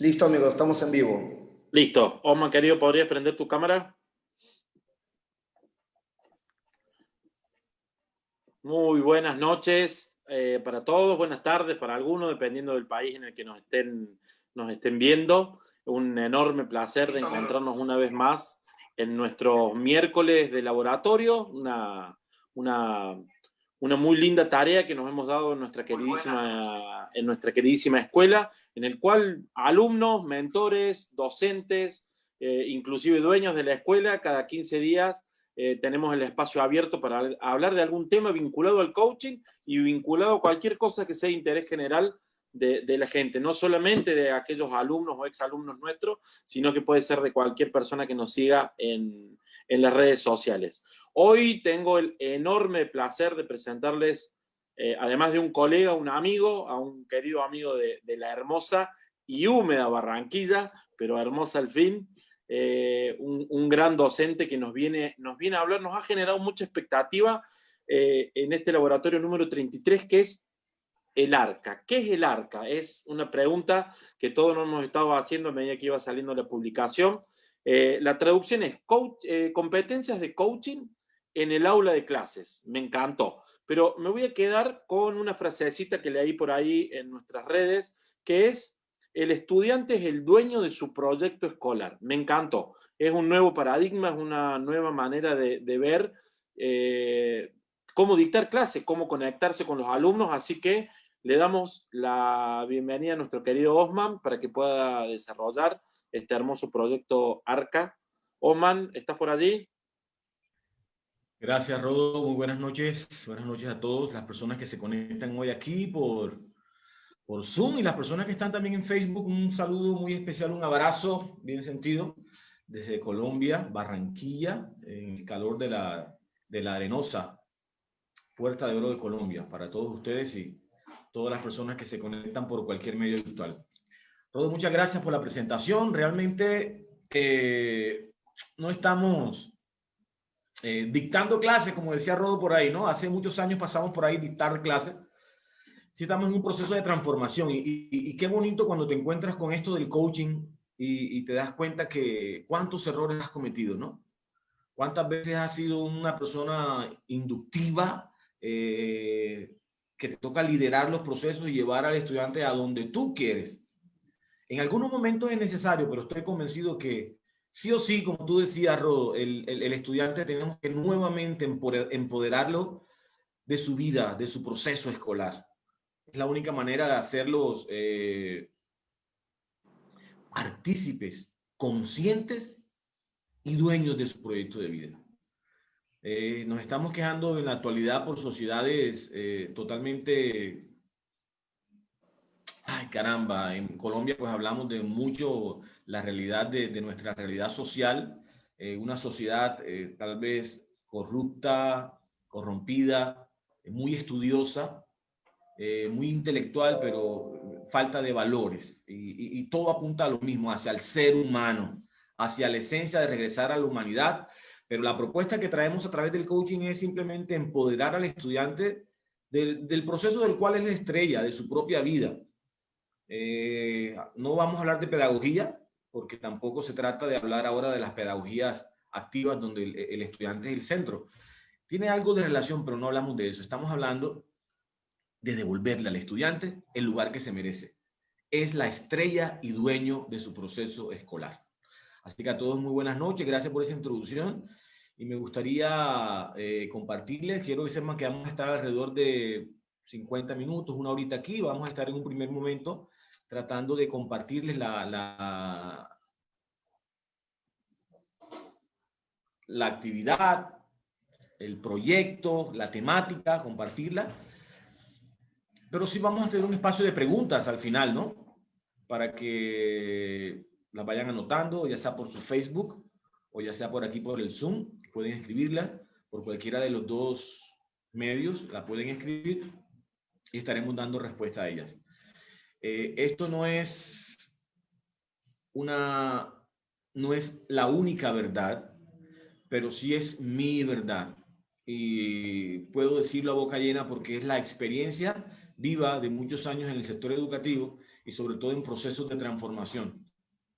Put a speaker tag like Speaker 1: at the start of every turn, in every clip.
Speaker 1: Listo, amigos, estamos en vivo.
Speaker 2: Listo. Osman, querido, ¿podrías prender tu cámara? Muy buenas noches para todos, buenas tardes para algunos, dependiendo del país en el que nos estén viendo. Un enorme placer de encontrarnos una vez más en nuestros miércoles de laboratorio, una muy linda tarea que nos hemos dado en nuestra queridísima escuela, en el cual alumnos, mentores, docentes, inclusive dueños de la escuela, cada 15 días tenemos el espacio abierto para hablar de algún tema vinculado al coaching y vinculado a cualquier cosa que sea de interés general de la gente, no solamente de aquellos alumnos o exalumnos nuestros, sino que puede ser de cualquier persona que nos siga en las redes sociales. Hoy tengo el enorme placer de presentarles, además de un colega, un amigo, a un querido amigo de la hermosa y húmeda Barranquilla, pero hermosa al fin, un gran docente que nos viene a hablar, nos ha generado mucha expectativa en este laboratorio número 33, que es el ARCA. ¿Qué es el ARCA? Es una pregunta que todos nos hemos estado haciendo a medida que iba saliendo la publicación. La traducción es competencias de coaching en el aula de clases. Me encantó. Pero me voy a quedar con una frasecita que leí por ahí en nuestras redes, que es: el estudiante es el dueño de su proyecto escolar. Me encantó. Es un nuevo paradigma, es una nueva manera de ver cómo dictar clases, cómo conectarse con los alumnos. Así que le damos la bienvenida a nuestro querido Osman para que pueda desarrollar este hermoso proyecto ARCA. Osman, ¿estás por allí?
Speaker 3: Gracias, Rodo. Muy buenas noches. Buenas noches a todos las personas que se conectan hoy aquí por Zoom y las personas que están también en Facebook. Un saludo muy especial, un abrazo bien sentido desde Colombia, Barranquilla, en el calor de la arenosa Puerta de Oro de Colombia, para todos ustedes y todas las personas que se conectan por cualquier medio virtual. Rodo, muchas gracias por la presentación. Realmente no estamos dictando clases, como decía Rodo por ahí, ¿no? Hace muchos años pasamos por ahí dictar clases. Sí, estamos en un proceso de transformación y qué bonito cuando te encuentras con esto del coaching y te das cuenta que cuántos errores has cometido, ¿no? Cuántas veces has sido una persona inductiva que te toca liderar los procesos y llevar al estudiante a donde tú quieres. En algunos momentos es necesario, pero estoy convencido que sí o sí, como tú decías, Rodo, el estudiante tenemos que nuevamente empoderarlo de su vida, de su proceso escolar. Es la única manera de hacerlos partícipes, conscientes y dueños de su proyecto de vida. Nos estamos quejando en la actualidad por sociedades totalmente... Ay, caramba, en Colombia pues hablamos de mucho la realidad de nuestra realidad social, una sociedad tal vez corrupta, corrompida, muy estudiosa, muy intelectual, pero falta de valores. Y todo apunta a lo mismo, hacia el ser humano, hacia la esencia de regresar a la humanidad. Pero la propuesta que traemos a través del coaching es simplemente empoderar al estudiante del proceso del cual es la estrella, de su propia vida. No vamos a hablar de pedagogía, porque tampoco se trata de hablar ahora de las pedagogías activas donde el estudiante es el centro. Tiene algo de relación, pero no hablamos de eso. Estamos hablando de devolverle al estudiante el lugar que se merece. Es la estrella y dueño de su proceso escolar. Así que a todos muy buenas noches, gracias por esa introducción y me gustaría compartirles, quiero que sepan que vamos a estar alrededor de 50 minutos, una horita aquí, vamos a estar en un primer momento tratando de compartirles la actividad, el proyecto, la temática, compartirla. Pero sí vamos a tener un espacio de preguntas al final, ¿no? Para que las vayan anotando, ya sea por su Facebook o ya sea por aquí por el Zoom. Pueden escribirlas por cualquiera de los dos medios, la pueden escribir y estaremos dando respuesta a ellas. Esto no es la única verdad, pero sí es mi verdad. Y puedo decirlo a boca llena porque es la experiencia viva de muchos años en el sector educativo y sobre todo en procesos de transformación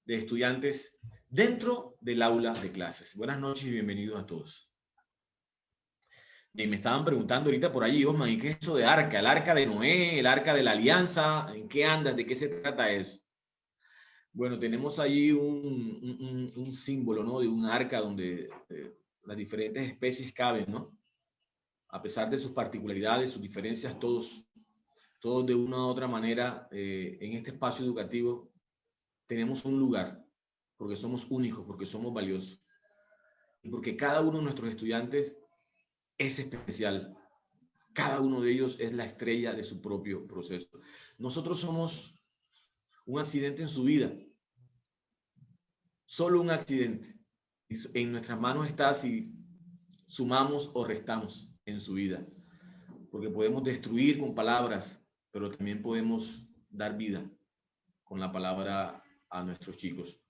Speaker 3: de estudiantes dentro del aula de clases. Buenas noches y bienvenidos a todos. Y me estaban preguntando ahorita por allí, Osman, ¿y qué es eso de arca? ¿El arca de Noé? ¿El arca de la alianza? ¿En qué andas? ¿De qué se trata eso? Bueno, tenemos allí un símbolo, ¿no? De un arca donde las diferentes especies caben, ¿no? A pesar de sus particularidades, sus diferencias, todos de una u otra manera, en este espacio educativo, tenemos un lugar, porque somos únicos, porque somos valiosos, y porque cada uno de nuestros estudiantes es especial. Cada uno de ellos es la estrella de su propio proceso. Nosotros somos un accidente en su vida, solo un accidente. Y en nuestras manos está si sumamos o restamos en su vida, porque podemos destruir con palabras, pero también podemos dar vida con la palabra a nuestros chicos.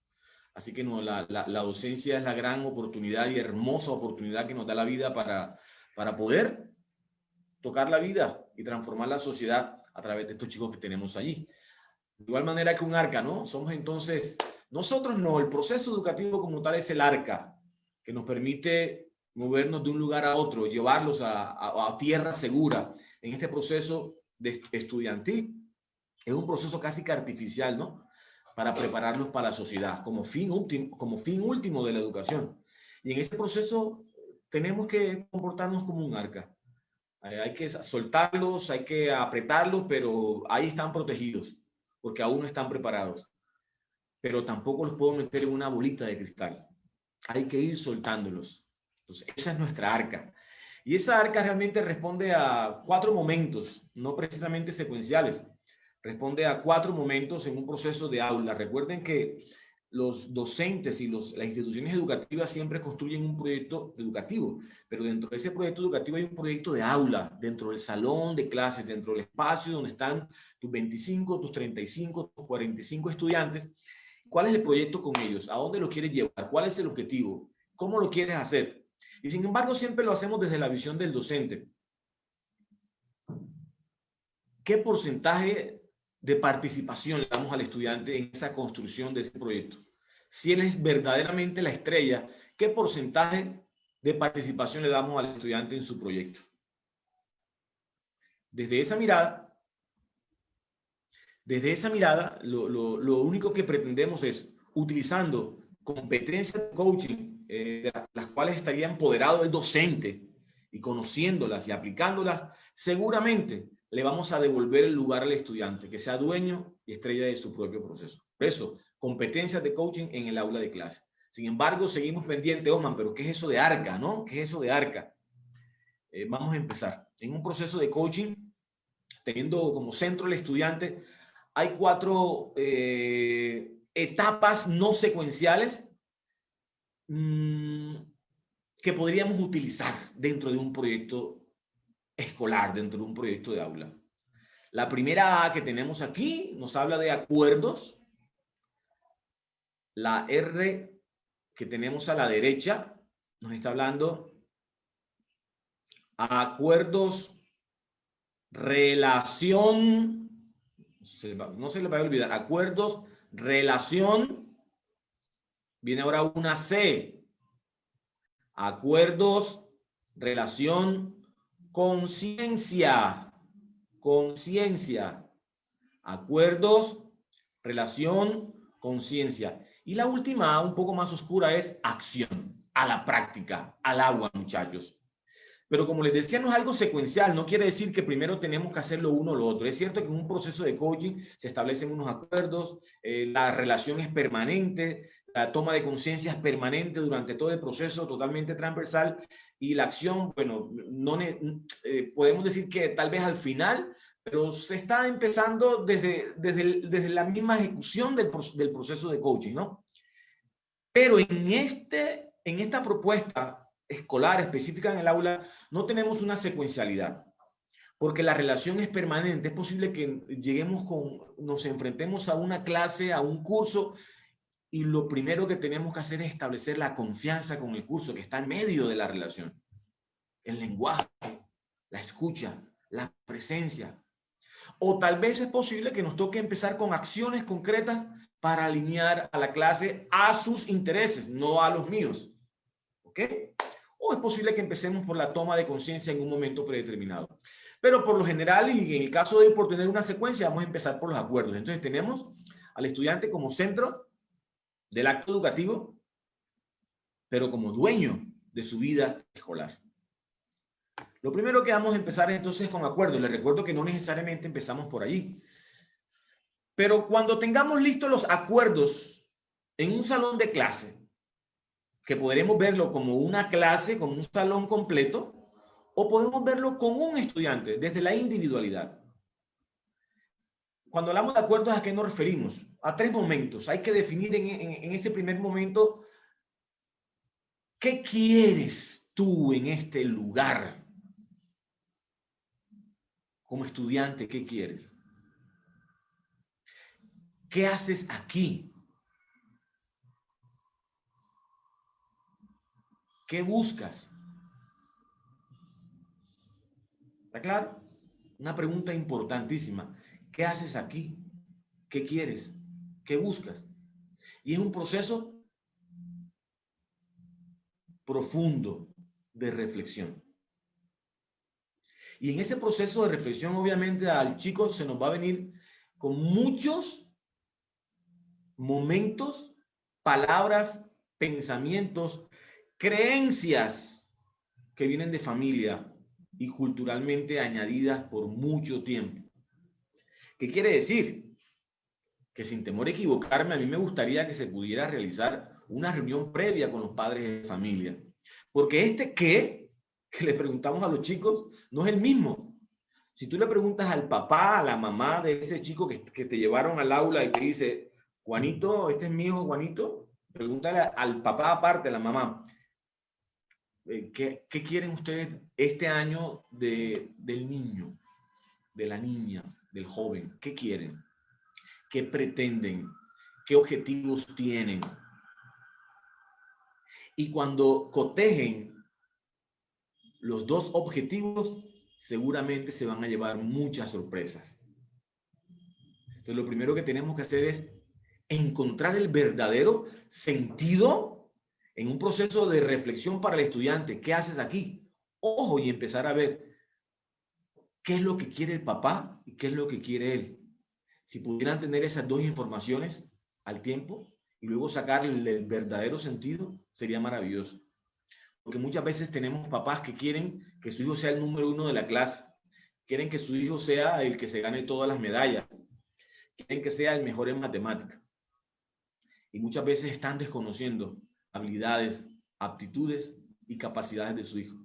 Speaker 3: Así que no, la docencia es la gran oportunidad y hermosa oportunidad que nos da la vida para poder tocar la vida y transformar la sociedad a través de estos chicos que tenemos allí. De igual manera que un arca, ¿no? Somos entonces, nosotros no, el proceso educativo como tal es el arca, que nos permite movernos de un lugar a otro, llevarlos a tierra segura en este proceso de estudiantil. Es un proceso casi que artificial, ¿no? Para prepararlos para la sociedad, como fin último de la educación. Y en ese proceso tenemos que comportarnos como un arca. Hay que soltarlos, hay que apretarlos, pero ahí están protegidos, porque aún no están preparados. Pero tampoco los puedo meter en una bolita de cristal. Hay que ir soltándolos. Entonces, esa es nuestra arca. Y esa arca realmente responde a 4 momentos, no precisamente secuenciales. Responde a 4 momentos en un proceso de aula. Recuerden que los docentes y las instituciones educativas siempre construyen un proyecto educativo, pero dentro de ese proyecto educativo hay un proyecto de aula, dentro del salón de clases, dentro del espacio donde están tus 25, tus 35, tus 45 estudiantes. ¿Cuál es el proyecto con ellos? ¿A dónde lo quieres llevar? ¿Cuál es el objetivo? ¿Cómo lo quieres hacer? Y sin embargo, siempre lo hacemos desde la visión del docente. ¿Qué porcentaje de participación le damos al estudiante en esa construcción de ese proyecto? Si él es verdaderamente la estrella, ¿qué porcentaje de participación le damos al estudiante en su proyecto? Desde esa mirada, lo único que pretendemos es, utilizando competencias de coaching, las cuales estaría empoderado el docente, y conociéndolas y aplicándolas, seguramente le vamos a devolver el lugar al estudiante, que sea dueño y estrella de su propio proceso. Por eso, competencias de coaching en el aula de clase. Sin embargo, seguimos pendientes, Osman, pero ¿qué es eso de arca, no? ¿Qué es eso de arca? Vamos a empezar. En un proceso de coaching, teniendo como centro el estudiante, hay 4 etapas no secuenciales que podríamos utilizar dentro de un proyecto escolar, dentro de un proyecto de aula. La primera A que tenemos aquí nos habla de acuerdos. La R que tenemos a la derecha nos está hablando a acuerdos, relación, no se le va a olvidar, acuerdos, relación, viene ahora una C, acuerdos, relación, conciencia, acuerdos, relación, conciencia. Y la última, un poco más oscura, es acción, a la práctica, al agua, muchachos. Pero como les decía, no es algo secuencial, no quiere decir que primero tenemos que hacerlo uno o lo otro. Es cierto que en un proceso de coaching se establecen unos acuerdos, la relación es permanente, la toma de conciencia es permanente durante todo el proceso, totalmente transversal, y la acción, bueno, podemos decir que tal vez al final, pero se está empezando desde la misma ejecución del proceso de coaching, ¿no? Pero en esta propuesta escolar específica en el aula, no tenemos una secuencialidad, porque la relación es permanente. Es posible que nos enfrentemos a una clase, a un curso, y lo primero que tenemos que hacer es establecer la confianza con el curso, que está en medio de la relación. El lenguaje, la escucha, la presencia. O tal vez es posible que nos toque empezar con acciones concretas para alinear a la clase a sus intereses, no a los míos. ¿Ok? O es posible que empecemos por la toma de conciencia en un momento predeterminado. Pero por lo general, y en el caso de por tener una secuencia, vamos a empezar por los acuerdos. Entonces tenemos al estudiante como centro del acto educativo, pero como dueño de su vida escolar. Lo primero que vamos a empezar entonces con acuerdos. Les recuerdo que no necesariamente empezamos por allí. Pero cuando tengamos listos los acuerdos en un salón de clase, que podremos verlo como una clase, como un salón completo, o podemos verlo con un estudiante desde la individualidad. Cuando hablamos de acuerdos, ¿a qué nos referimos? A 3 momentos. Hay que definir en ese primer momento qué quieres tú en este lugar. Como estudiante, ¿qué quieres? ¿Qué haces aquí? ¿Qué buscas? ¿Está claro? Una pregunta importantísima. ¿Qué haces aquí? ¿Qué quieres? ¿Qué buscas? Y es un proceso profundo de reflexión. Y en ese proceso de reflexión, obviamente, al chico se nos va a venir con muchos momentos, palabras, pensamientos, creencias que vienen de familia y culturalmente añadidas por mucho tiempo. ¿Qué quiere decir? Que sin temor a equivocarme, a mí me gustaría que se pudiera realizar una reunión previa con los padres de familia. Porque este qué que le preguntamos a los chicos no es el mismo. Si tú le preguntas al papá, a la mamá de ese chico que te llevaron al aula y te dice, Juanito, este es mi hijo Juanito, pregúntale al papá aparte, a la mamá, ¿qué quieren ustedes este año del niño, de la niña, del joven? ¿Qué quieren? ¿Qué pretenden? ¿Qué objetivos tienen? Y cuando cotejen los dos objetivos, seguramente se van a llevar muchas sorpresas. Entonces, lo primero que tenemos que hacer es encontrar el verdadero sentido en un proceso de reflexión para el estudiante. ¿Qué haces aquí? Ojo, y empezar a ver qué es lo que quiere el papá y qué es lo que quiere él. Si pudieran tener esas dos informaciones al tiempo y luego sacarle el verdadero sentido, sería maravilloso. Porque muchas veces tenemos papás que quieren que su hijo sea el número 1 de la clase, quieren que su hijo sea el que se gane todas las medallas, quieren que sea el mejor en matemáticas. Y muchas veces están desconociendo habilidades, aptitudes y capacidades de su hijo,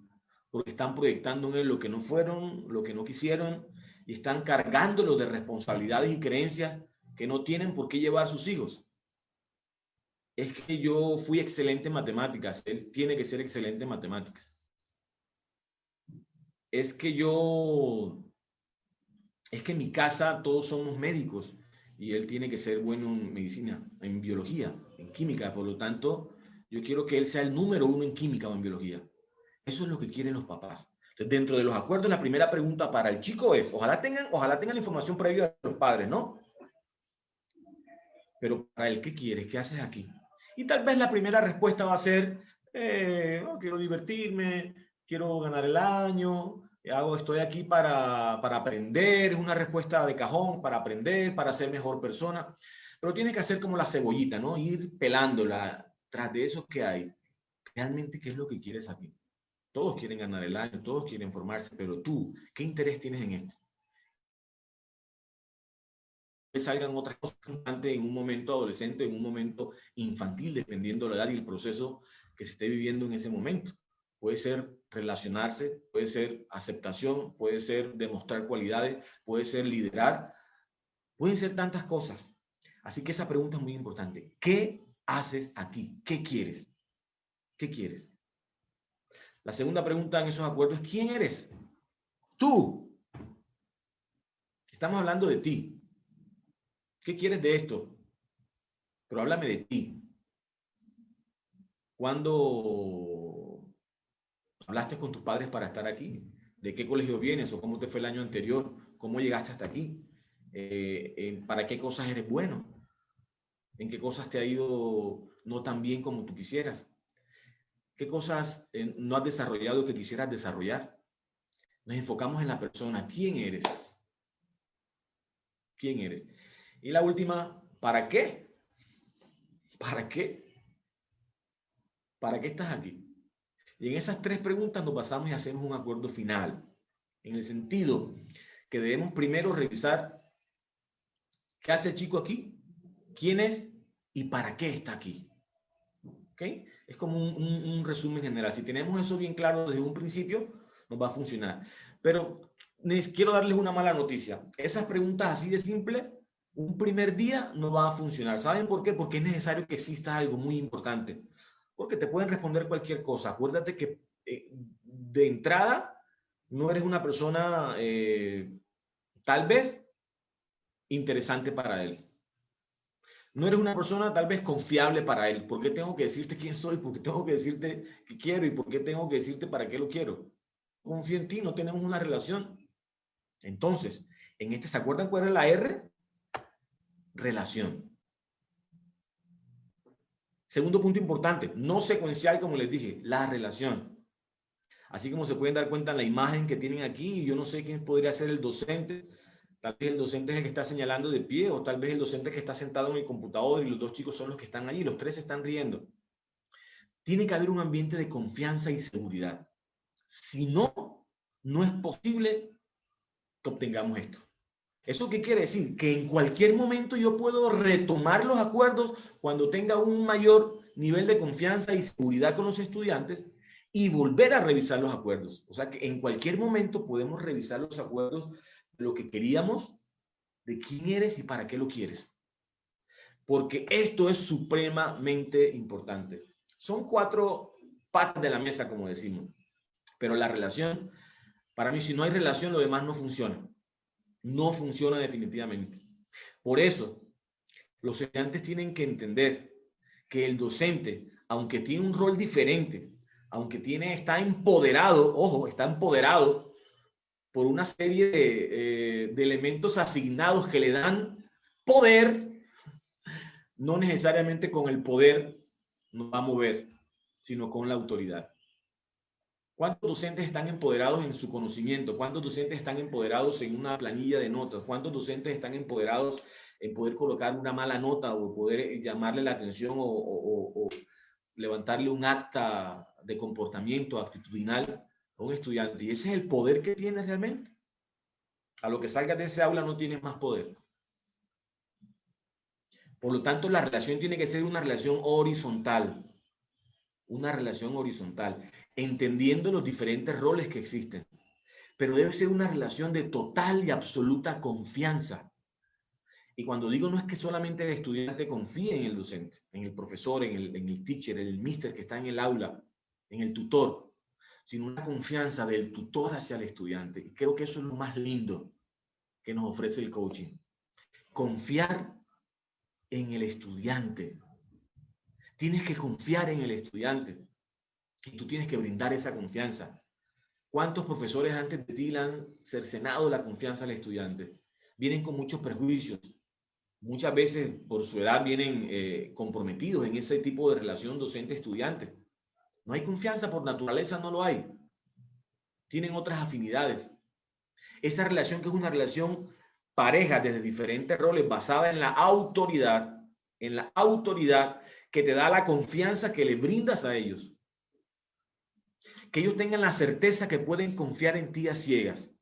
Speaker 3: porque están proyectando en él lo que no fueron, lo que no quisieron, y están cargándolo de responsabilidades y creencias que no tienen por qué llevar a sus hijos. Es que yo fui excelente en matemáticas, él tiene que ser excelente en matemáticas. Es que en mi casa todos somos médicos y él tiene que ser bueno en medicina, en biología, en química. Por lo tanto, yo quiero que él sea el número 1 en química o en biología. Eso es lo que quieren los papás. Entonces, dentro de los acuerdos, la primera pregunta para el chico es, ojalá tengan la información previa de los padres, ¿no? Pero para él, ¿qué quieres? ¿Qué haces aquí? Y tal vez la primera respuesta va a ser, no, quiero divertirme, quiero ganar el año, estoy aquí para aprender, es una respuesta de cajón, para aprender, para ser mejor persona. Pero tiene que hacer como la cebollita, ¿no? Ir pelándola tras de eso que hay. Realmente, ¿qué es lo que quieres aquí? Todos quieren ganar el año, todos quieren formarse, pero tú, ¿qué interés tienes en esto? Salgan otras cosas en un momento adolescente, en un momento infantil, dependiendo de la edad y el proceso que se esté viviendo en ese momento. Puede ser relacionarse, puede ser aceptación, puede ser demostrar cualidades, puede ser liderar, pueden ser tantas cosas. Así que esa pregunta es muy importante. ¿Qué haces aquí? ¿Qué quieres? ¿Qué quieres? La segunda pregunta en esos acuerdos es ¿quién eres? Tú. Estamos hablando de ti. ¿Qué quieres de esto? Pero háblame de ti. ¿Cuándo hablaste con tus padres para estar aquí? ¿De qué colegio vienes o cómo te fue el año anterior? cómo llegaste hasta aquí, para qué cosas eres bueno, en qué cosas te ha ido no tan bien como tú quisieras, qué cosas no has desarrollado que quisieras desarrollar. Nos enfocamos en la persona. ¿Quién eres? ¿Quién eres? Y la última, ¿para qué? ¿Para qué? ¿Para qué estás aquí? Y en esas tres preguntas nos basamos y hacemos un acuerdo final, en el sentido que debemos primero revisar qué hace el chico aquí, quién es y para qué está aquí. ¿Ok? Es como un resumen general. Si tenemos eso bien claro desde un principio, nos va a funcionar. Pero quiero darles una mala noticia. Esas preguntas así de simple, un primer día no va a funcionar. ¿Saben por qué? Porque es necesario que exista algo muy importante. Porque te pueden responder cualquier cosa. Acuérdate que de entrada no eres una persona tal vez interesante para él. No eres una persona tal vez confiable para él. ¿Por qué tengo que decirte quién soy? ¿Por qué tengo que decirte qué quiero? ¿Y por qué tengo que decirte para qué lo quiero? Confío en ti, no tenemos una relación. Entonces, en este, ¿se acuerdan cuál es la R? Relación. Segundo punto importante, no secuencial, como les dije, la relación. Así como se pueden dar cuenta en la imagen que tienen aquí, yo no sé quién podría ser el docente. Tal vez el docente es el que está señalando de pie, o tal vez el docente que está sentado en el computador y los dos chicos son los que están allí, los tres se están riendo. Tiene que haber un ambiente de confianza y seguridad. Si no, no es posible que obtengamos esto. ¿Eso qué quiere decir? Que en cualquier momento yo puedo retomar los acuerdos cuando tenga un mayor nivel de confianza y seguridad con los estudiantes y volver a revisar los acuerdos. O sea que en cualquier momento podemos revisar los acuerdos de lo que queríamos, de quién eres y para qué lo quieres. Porque esto es supremamente importante. Son 4 patas de la mesa, como decimos. Pero la relación, para mí, si no hay relación, lo demás no funciona. No funciona definitivamente. Por eso, los estudiantes tienen que entender que el docente, aunque tiene un rol diferente, aunque está empoderado, ojo, está empoderado por una serie de elementos asignados que le dan poder, no necesariamente con el poder nos va a mover, sino con la autoridad. ¿Cuántos docentes están empoderados en su conocimiento? ¿Cuántos docentes están empoderados en una planilla de notas? ¿Cuántos docentes están empoderados en poder colocar una mala nota o poder llamarle la atención o levantarle un acta de comportamiento actitudinal a un estudiante? Y ese es el poder que tiene realmente. A lo que salgas de ese aula no tienes más poder. Por lo tanto, la relación tiene que ser una relación horizontal. Una relación horizontal, entendiendo los diferentes roles que existen. Pero debe ser una relación de total y absoluta confianza. Y cuando digo no es que solamente el estudiante confíe en el docente, en el profesor, en el teacher, en el mister que está en el aula, en el tutor, sino una confianza del tutor hacia el estudiante. Y creo que eso es lo más lindo que nos ofrece el coaching. Confiar en el estudiante. Tienes que confiar en el estudiante y tú tienes que brindar esa confianza. ¿Cuántos profesores antes de ti le han cercenado la confianza al estudiante? Vienen con muchos prejuicios. Muchas veces por su edad vienen comprometidos en ese tipo de relación docente-estudiante. No hay confianza por naturaleza, no lo hay. Tienen otras afinidades. Esa relación que es una relación pareja desde diferentes roles basada en la autoridad que te da la confianza que le brindas a ellos. Que ellos tengan la certeza que pueden confiar en ti a ciegas.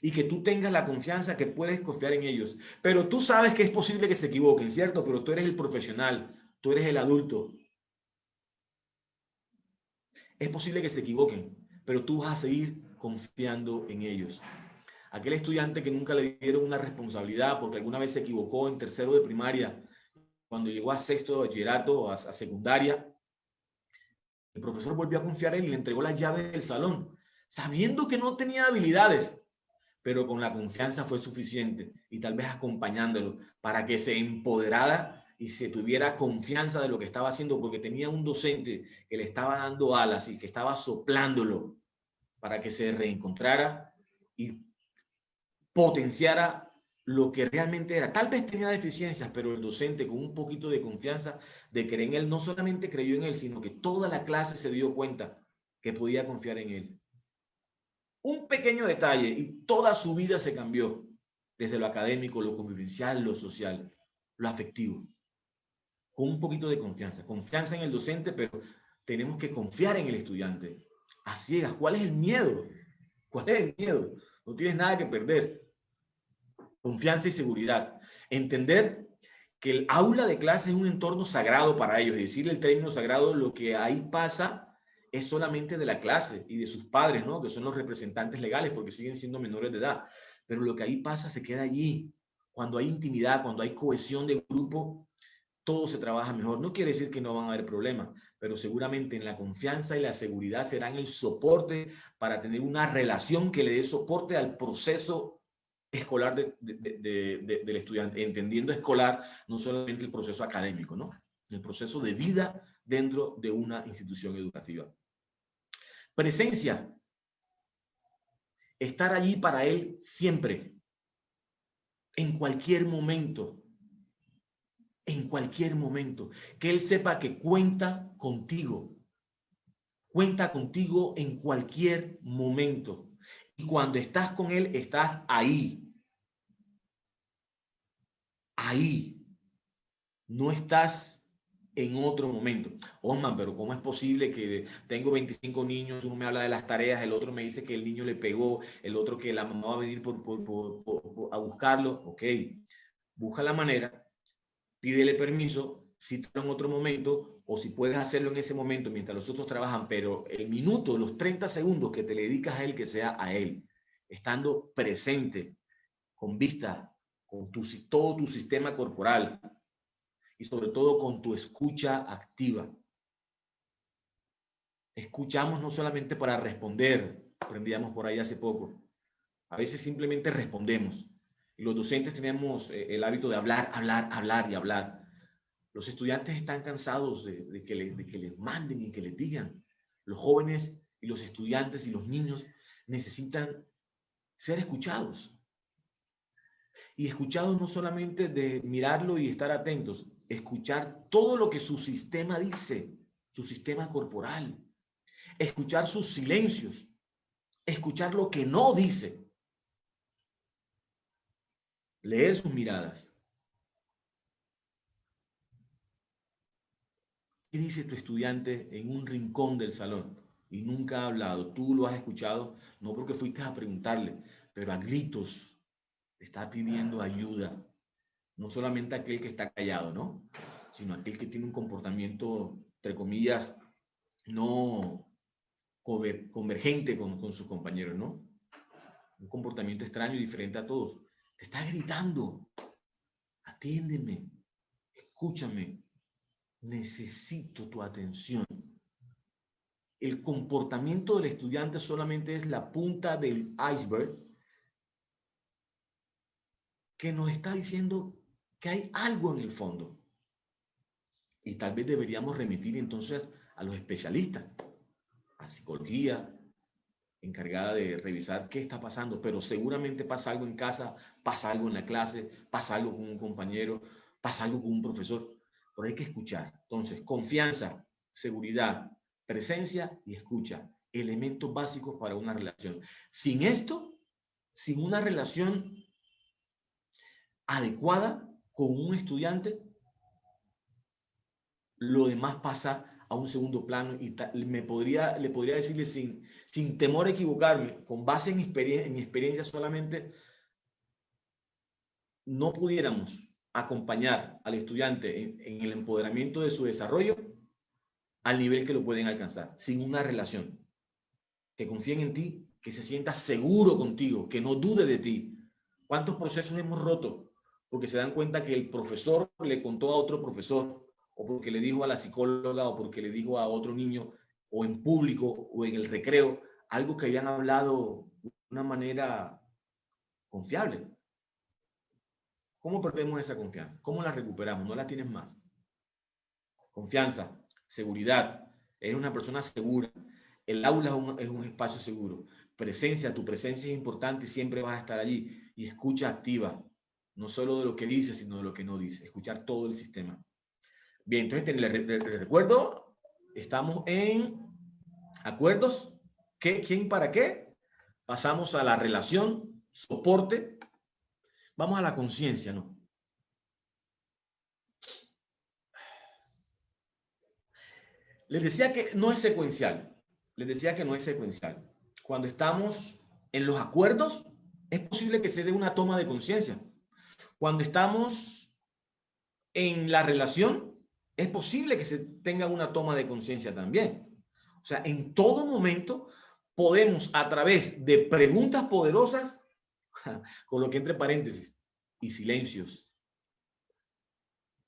Speaker 3: Y que tú tengas la confianza que puedes confiar en ellos. Pero tú sabes que es posible que se equivoquen, ¿cierto? Pero tú eres el profesional, tú eres el adulto. Es posible que se equivoquen, pero tú vas a seguir confiando en ellos. Aquel estudiante que nunca le dieron una responsabilidad porque alguna vez se equivocó en tercero de primaria, cuando llegó a sexto de bachillerato o a secundaria, el profesor volvió a confiar en él y le entregó las llaves del salón, sabiendo que no tenía habilidades, pero con la confianza fue suficiente y tal vez acompañándolo para que se empoderara y se tuviera confianza de lo que estaba haciendo, porque tenía un docente que le estaba dando alas y que estaba soplándolo para que se reencontrara y potenciara lo que realmente era. Tal vez tenía deficiencias, pero el docente con un poquito de confianza de creer en él, no solamente creyó en él, sino que toda la clase se dio cuenta que podía confiar en él. Un pequeño detalle y toda su vida se cambió, desde lo académico, lo convivencial, lo social, lo afectivo. Con un poquito de confianza. Confianza en el docente, pero tenemos que confiar en el estudiante. A ciegas. ¿Cuál es el miedo? ¿Cuál es el miedo? No tienes nada que perder. Confianza y seguridad. Entender que el aula de clase es un entorno sagrado para ellos. Es decir, el término sagrado, lo que ahí pasa es solamente de la clase y de sus padres, ¿no? Que son los representantes legales porque siguen siendo menores de edad. Pero lo que ahí pasa se queda allí. Cuando hay intimidad, cuando hay cohesión de grupo, todo se trabaja mejor. No quiere decir que no van a haber problemas, pero seguramente en la confianza y la seguridad serán el soporte para tener una relación que le dé soporte al proceso escolar del estudiante, entendiendo escolar no solamente el proceso académico, ¿no? El proceso de vida dentro de una institución educativa. Presencia. Estar allí para él siempre, en cualquier momento. En cualquier momento. Que él sepa que cuenta contigo. Cuenta contigo en cualquier momento. Y cuando estás con él, estás ahí. Ahí. No estás en otro momento. Osman, pero ¿cómo es posible que tengo 25 niños, uno me habla de las tareas, el otro me dice que el niño le pegó, el otro que la mamá va a venir a buscarlo? Ok, busca la manera, pídele permiso, cítalo en otro momento, o si puedes hacerlo en ese momento mientras los otros trabajan, pero el minuto, los 30 segundos que te le dedicas a él, que sea a él, estando presente, con vista, con todo tu sistema corporal, y sobre todo con tu escucha activa. Escuchamos no solamente para responder, aprendíamos por ahí hace poco, a veces simplemente respondemos. Y los docentes tenemos el hábito de hablar, hablar, hablar y hablar. Los estudiantes están cansados de que les manden y que les digan. Los jóvenes y los estudiantes y los niños necesitan ser escuchados. Y escuchados no solamente de mirarlo y estar atentos, escuchar todo lo que su sistema dice, su sistema corporal, escuchar sus silencios, escuchar lo que no dice, leer sus miradas. ¿Qué dice tu estudiante en un rincón del salón y nunca ha hablado? Tú lo has escuchado, no porque fuiste a preguntarle, pero a gritos está pidiendo ayuda. No solamente aquel que está callado, ¿no? Sino aquel que tiene un comportamiento, entre comillas, no convergente con sus compañeros, ¿no? Un comportamiento extraño y diferente a todos. Te está gritando. Atiéndeme. Escúchame. Necesito tu atención. El comportamiento del estudiante solamente es la punta del iceberg que nos está diciendo que hay algo en el fondo. Y tal vez deberíamos remitir entonces a los especialistas, a psicología, encargada de revisar qué está pasando, pero seguramente pasa algo en casa, pasa algo en la clase, pasa algo con un compañero, pasa algo con un profesor, pero hay que escuchar. Entonces, confianza, seguridad, presencia y escucha, elementos básicos para una relación. Sin esto, sin una relación adecuada con un estudiante, lo demás pasa a un segundo plano y le podría decirle sin temor a equivocarme, con base en mi experiencia solamente, no pudiéramos acompañar al estudiante en el empoderamiento de su desarrollo al nivel que lo pueden alcanzar, sin una relación. Que confíen en ti, que se sienta seguro contigo, que no dude de ti. ¿Cuántos procesos hemos roto? Porque se dan cuenta que el profesor le contó a otro profesor, o porque le dijo a la psicóloga, o porque le dijo a otro niño, o en público, o en el recreo, algo que habían hablado de una manera confiable. ¿Cómo perdemos esa confianza? ¿Cómo la recuperamos? No la tienes más. Confianza, seguridad. Eres una persona segura. El aula es un espacio seguro. Presencia, tu presencia es importante y siempre vas a estar allí. y escucha activa, no solo de lo que dice, sino de lo que no dice, escuchar todo el sistema. Bien, entonces les recuerdo, estamos en acuerdos, ¿qué, quién, para qué? Pasamos a la relación, soporte, vamos a la conciencia, ¿no? Les decía que no es secuencial, les decía que no es secuencial. Cuando estamos en los acuerdos, es posible que se dé una toma de conciencia. Cuando estamos en la relación, es posible que se tenga una toma de conciencia también. O sea, en todo momento podemos, a través de preguntas poderosas, coloqué entre paréntesis, y silencios.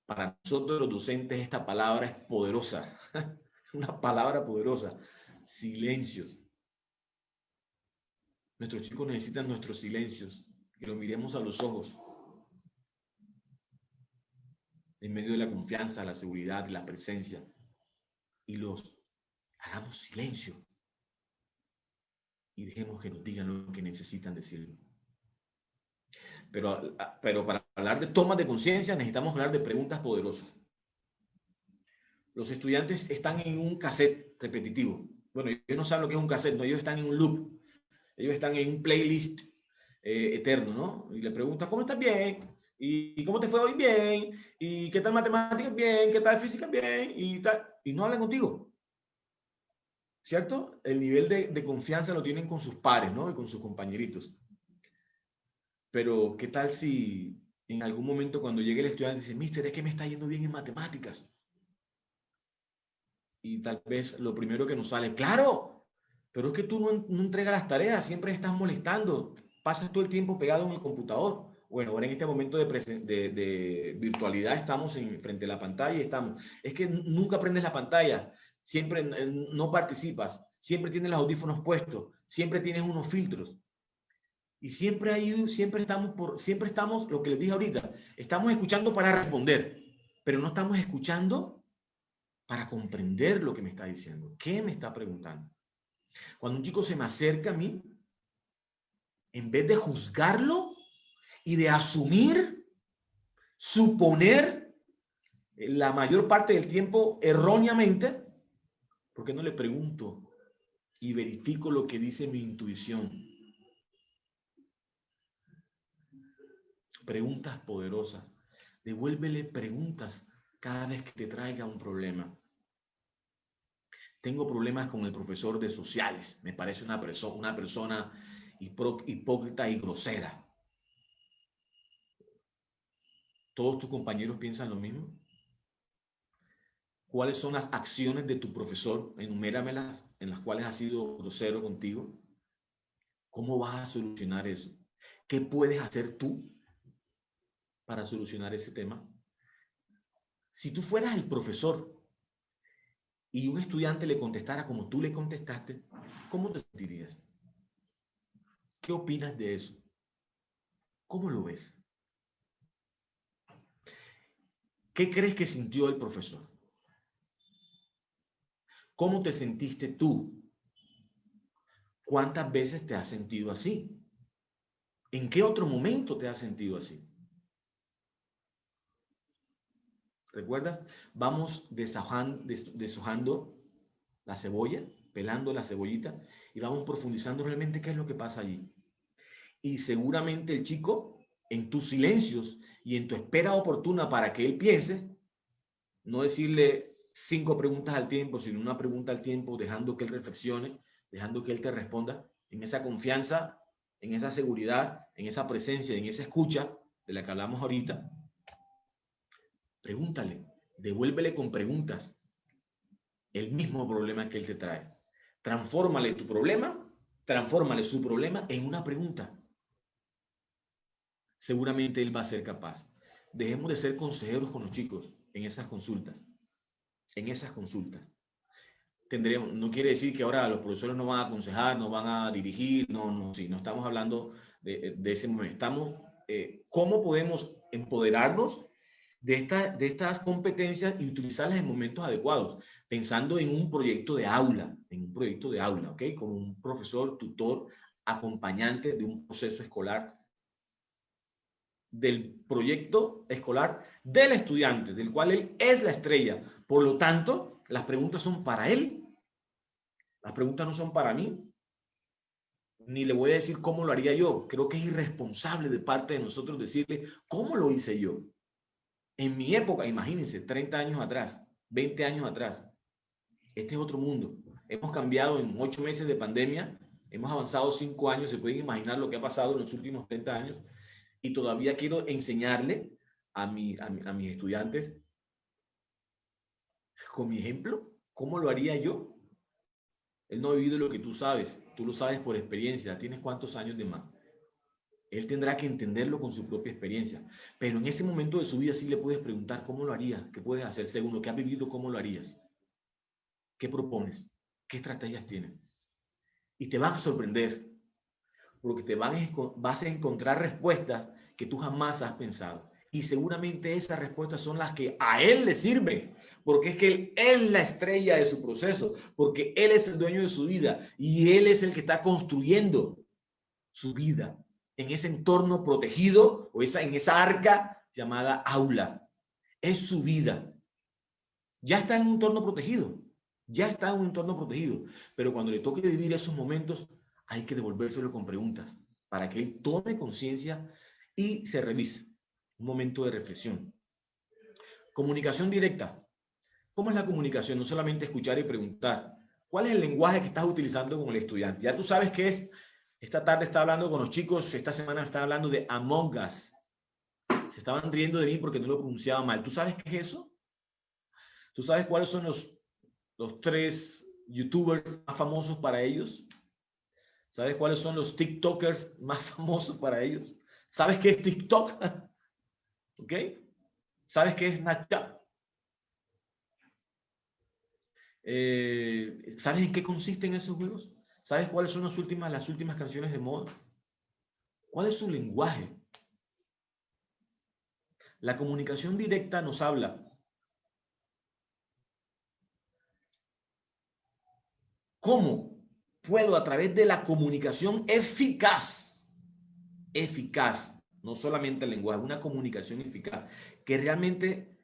Speaker 3: Para nosotros los docentes esta palabra es poderosa, una palabra poderosa, silencios. Nuestros chicos necesitan nuestros silencios, que los miremos a los ojos, en medio de la confianza, la seguridad, la presencia, y los hagamos silencio y dejemos que nos digan lo que necesitan decir. Pero para hablar de tomas de conciencia necesitamos hablar de preguntas poderosas. Los estudiantes están en un cassette repetitivo. Bueno, ellos no saben lo que es un cassette, no, ellos están en un loop. Ellos están en un playlist eterno, ¿no? Y le preguntas, ¿cómo estás? Bien. ¿Y cómo te fue hoy? Bien. ¿Y qué tal matemáticas? Bien. ¿Qué tal física? Bien. Y tal. Y no hablan contigo. ¿Cierto? El nivel de confianza lo tienen con sus pares, ¿no? Y con sus compañeritos. Pero, ¿qué tal si en algún momento cuando llegue el estudiante dice, Mister, es que me está yendo bien en matemáticas? Y tal vez lo primero que nos sale, claro, pero es que tú no entregas las tareas, siempre estás molestando, pasas todo el tiempo pegado en el computador. Bueno, ahora en este momento de virtualidad estamos frente a la pantalla y estamos. Es que nunca prendes la pantalla, siempre no participas, siempre tienes los audífonos puestos, siempre tienes unos filtros. Y siempre estamos, lo que les dije ahorita, estamos escuchando para responder, pero no estamos escuchando para comprender lo que me está diciendo. ¿Qué me está preguntando? Cuando un chico se me acerca a mí, en vez de juzgarlo y de asumir, suponer la mayor parte del tiempo erróneamente, ¿por qué no le pregunto y verifico lo que dice mi intuición? Preguntas poderosas. Devuélvele preguntas cada vez que te traiga un problema. Tengo problemas con el profesor de sociales. Me parece una persona hipócrita y grosera. ¿Todos tus compañeros piensan lo mismo? ¿Cuáles son las acciones de tu profesor? Enuméramelas, en las cuales ha sido grosero contigo. ¿Cómo vas a solucionar eso? ¿Qué puedes hacer tú para solucionar ese tema? Si tú fueras el profesor y un estudiante le contestara como tú le contestaste, ¿cómo te sentirías? ¿Qué opinas de eso? ¿Cómo lo ves? ¿Qué crees que sintió el profesor? ¿Cómo te sentiste tú? ¿Cuántas veces te has sentido así? ¿En qué otro momento te has sentido así? ¿Recuerdas? Vamos deshojando la cebolla, pelando la cebollita y vamos profundizando realmente qué es lo que pasa allí. Y seguramente el chico, en tus silencios y en tu espera oportuna para que él piense, no decirle 5 preguntas al tiempo, sino una pregunta al tiempo, dejando que él reflexione, dejando que él te responda, en esa confianza, en esa seguridad, en esa presencia, en esa escucha de la que hablamos ahorita. Pregúntale, devuélvele con preguntas el mismo problema que él te trae. Transfórmale tu problema, transfórmale su problema en una pregunta. Seguramente él va a ser capaz. Dejemos de ser consejeros con los chicos en esas consultas. En esas consultas. No quiere decir que ahora los profesores no van a aconsejar, no van a dirigir, no estamos hablando de ese momento. Estamos, ¿cómo podemos empoderarnos de estas competencias y utilizarlas en momentos adecuados? Pensando en un proyecto de aula, ¿ok? Como un profesor, tutor, acompañante de un proceso escolar del proyecto escolar del estudiante, del cual él es la estrella. Por lo tanto, las preguntas son para él. Las preguntas no son para mí. Ni le voy a decir cómo lo haría yo. Creo que es irresponsable de parte de nosotros decirle cómo lo hice yo. En mi época, imagínense, 30 años atrás, 20 años atrás, este es otro mundo. Hemos cambiado en 8 meses de pandemia, hemos avanzado 5 años, se pueden imaginar lo que ha pasado en los últimos 30 años, y todavía quiero enseñarle a mis estudiantes, con mi ejemplo, cómo lo haría yo. Él no ha vivido lo que tú sabes, tú lo sabes por experiencia, tienes cuántos años de más. Él tendrá que entenderlo con su propia experiencia. Pero en ese momento de su vida sí le puedes preguntar cómo lo harías, qué puedes hacer según lo que has vivido, cómo lo harías, qué propones, qué estrategias tienes. Y te vas a sorprender, porque vas a encontrar respuestas que tú jamás has pensado. Y seguramente esas respuestas son las que a él le sirven, porque es que él es la estrella de su proceso, porque él es el dueño de su vida y él es el que está construyendo su vida en ese entorno protegido o en esa arca llamada aula. Es su vida. Ya está en un entorno protegido. Ya está en un entorno protegido. Pero cuando le toque vivir esos momentos, hay que devolvérselo con preguntas para que él tome conciencia y se revise. Un momento de reflexión. Comunicación directa. ¿Cómo es la comunicación? No solamente escuchar y preguntar. ¿Cuál es el lenguaje que estás utilizando con el estudiante? Ya tú sabes qué es. Esta tarde estaba hablando con los chicos, esta semana estaba hablando de Among Us. Se estaban riendo de mí porque no lo pronunciaba mal. ¿Tú sabes qué es eso? ¿Tú sabes cuáles son los 3 youtubers más famosos para ellos? ¿Sabes cuáles son los tiktokers más famosos para ellos? ¿Sabes qué es TikTok? ¿Ok? ¿Sabes qué es Snapchat? ¿Sabes en qué consisten esos juegos? ¿Sabes cuáles son las últimas canciones de moda? ¿Cuál es su lenguaje? La comunicación directa nos habla cómo puedo a través de la comunicación eficaz, no solamente el lenguaje, una comunicación eficaz, que realmente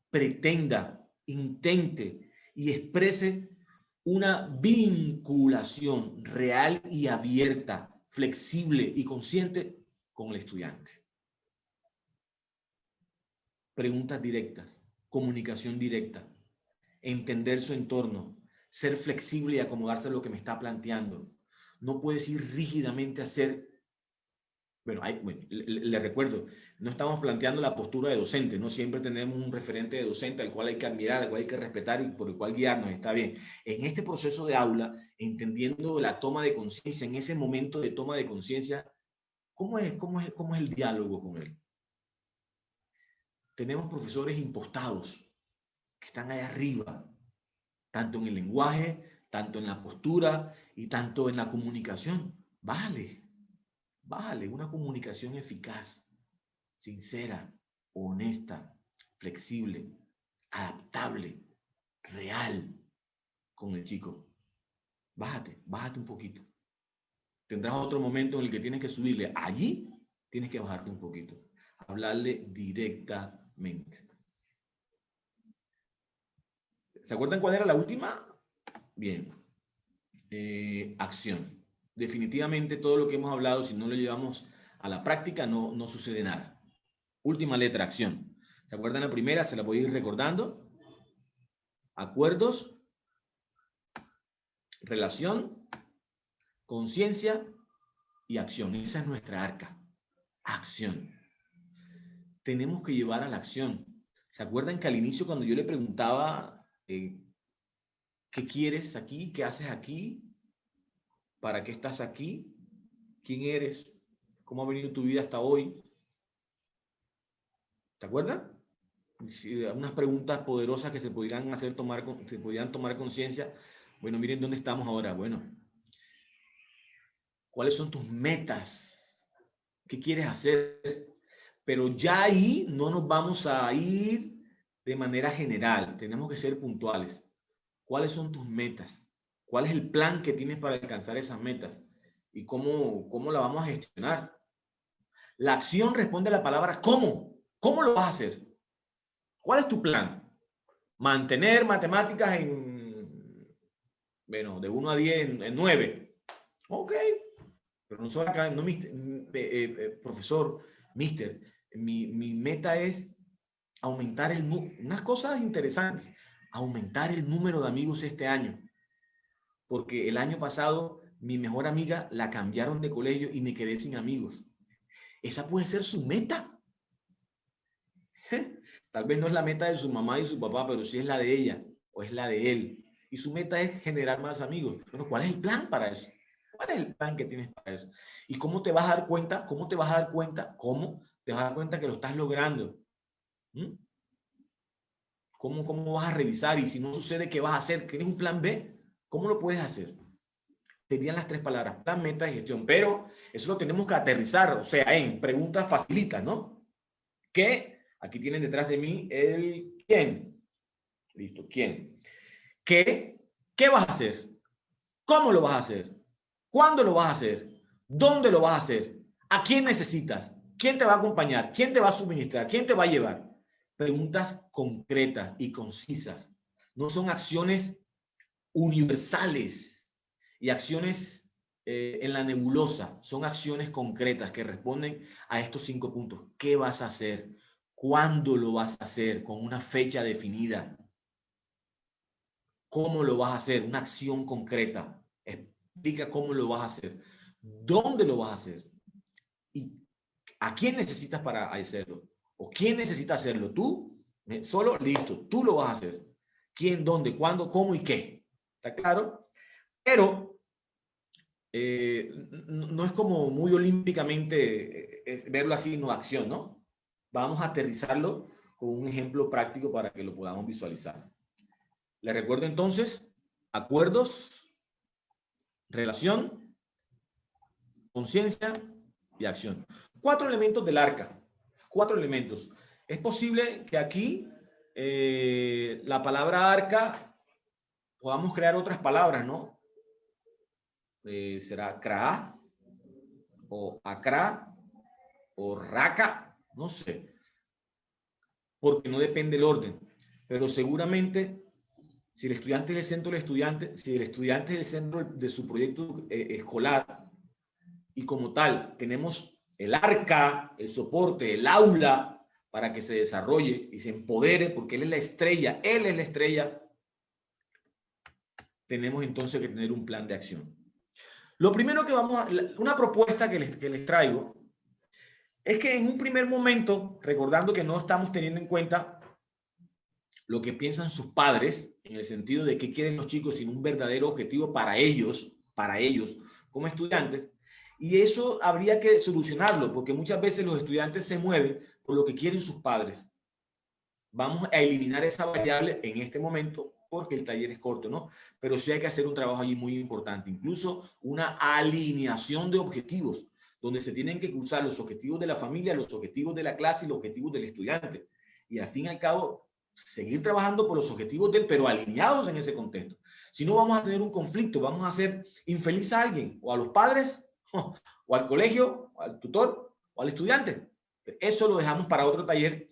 Speaker 3: pretenda, intente y exprese una vinculación real y abierta, flexible y consciente con el estudiante. Preguntas directas, comunicación directa, entender su entorno, ser flexible y acomodarse a lo que me está planteando. No puedes ir rígidamente a hacer. Bueno, le recuerdo, no estamos planteando la postura de docente, no siempre tenemos un referente de docente al cual hay que admirar, al cual hay que respetar y por el cual guiarnos, está bien. En este proceso de aula, entendiendo la toma de conciencia, en ese momento de toma de conciencia, ¿cómo es el diálogo con él? Tenemos profesores impostados que están ahí arriba, tanto en el lenguaje, tanto en la postura y tanto en la comunicación. Bájale, una comunicación eficaz, sincera, honesta, flexible, adaptable, real con el chico. Bájate un poquito. Tendrás otro momento en el que tienes que subirle. Allí tienes que bajarte un poquito. Hablarle directamente. ¿Se acuerdan cuál era la última? Bien. Acción. Definitivamente todo lo que hemos hablado, si no lo llevamos a la práctica, no sucede nada. Última letra, acción. ¿Se acuerdan la primera? Se la voy a ir recordando. Acuerdos, relación, conciencia y acción. Esa es nuestra arca. Acción. Tenemos que llevar a la acción. ¿Se acuerdan que al inicio cuando yo le preguntaba qué quieres aquí? ¿Qué haces aquí? ¿Para qué estás aquí? ¿Quién eres? ¿Cómo ha venido tu vida hasta hoy? ¿Te acuerdas? Unas preguntas poderosas que se podrían tomar conciencia. Bueno, miren dónde estamos ahora. Bueno, ¿cuáles son tus metas? ¿Qué quieres hacer? Pero ya ahí no nos vamos a ir de manera general. Tenemos que ser puntuales. ¿Cuáles son tus metas? ¿Cuál es el plan que tienes para alcanzar esas metas? ¿Y cómo la vamos a gestionar? La acción responde a la palabra ¿cómo? ¿Cómo lo vas a hacer? ¿Cuál es tu plan? Mantener matemáticas bueno, de 1 a 10 en 9. Ok. Pero no soy acá, no, profesor, mister. Mi meta es aumentar unas cosas interesantes. Aumentar el número de amigos este año. Porque el año pasado mi mejor amiga la cambiaron de colegio y me quedé sin amigos. Esa puede ser su meta. Tal vez no es la meta de su mamá y su papá, pero sí es la de ella o es la de él. Y su meta es generar más amigos. Bueno, ¿cuál es el plan para eso? ¿Cuál es el plan que tienes para eso? ¿Y cómo te vas a dar cuenta? ¿Cómo te vas a dar cuenta? ¿Cómo te vas a dar cuenta que lo estás logrando? ¿Cómo vas a revisar? Y si no sucede, ¿qué vas a hacer? ¿Tienes un plan B? ¿Cómo lo puedes hacer? Serían las 3 palabras, plan, meta y gestión. Pero eso lo tenemos que aterrizar, o sea, en preguntas facilitas, ¿no? ¿Qué? Aquí tienen detrás de mí el quién. Listo, ¿quién? ¿Qué? ¿Qué vas a hacer? ¿Cómo lo vas a hacer? ¿Cuándo lo vas a hacer? ¿Dónde lo vas a hacer? ¿A quién necesitas? ¿Quién te va a acompañar? ¿Quién te va a suministrar? ¿Quién te va a llevar? Preguntas concretas y concisas. No son acciones universales y acciones en la nebulosa. Son acciones concretas que responden a estos 5 puntos. ¿Qué vas a hacer? ¿Cuándo lo vas a hacer? Con una fecha definida. ¿Cómo lo vas a hacer? Una acción concreta. Explica cómo lo vas a hacer. ¿Dónde lo vas a hacer? ¿Y a quién necesitas para hacerlo? ¿O quién necesita hacerlo? ¿Tú? Solo, listo. Tú lo vas a hacer. ¿Quién, dónde, cuándo, cómo y qué? ¿Está claro? Pero no es como muy olímpicamente verlo así, no acción, ¿no? Vamos a aterrizarlo con un ejemplo práctico para que lo podamos visualizar. Les recuerdo entonces, acuerdos, relación, conciencia y acción. 4 elementos del arca. 4 elementos. Es posible que aquí la palabra arca podamos crear otras palabras, ¿no? Será cra o acra o raca, no sé, porque no depende del orden, pero seguramente si el estudiante es el centro del estudiante, si el estudiante es el centro de su proyecto escolar y como tal tenemos el arca, el soporte, el aula para que se desarrolle y se empodere porque él es la estrella, tenemos entonces que tener un plan de acción. Lo primero que una propuesta que les traigo es que en un primer momento, recordando que no estamos teniendo en cuenta lo que piensan sus padres, en el sentido de qué quieren los chicos, sino un verdadero objetivo para ellos como estudiantes, y eso habría que solucionarlo, porque muchas veces los estudiantes se mueven por lo que quieren sus padres. Vamos a eliminar esa variable en este momento porque el taller es corto, ¿no? Pero sí hay que hacer un trabajo allí muy importante, incluso una alineación de objetivos, donde se tienen que cruzar los objetivos de la familia, los objetivos de la clase y los objetivos del estudiante. Y al fin y al cabo, seguir trabajando por los objetivos de él, pero alineados en ese contexto. Si no, vamos a tener un conflicto, vamos a hacer infeliz a alguien, o a los padres, o al colegio, o al tutor, o al estudiante. Eso lo dejamos para otro taller.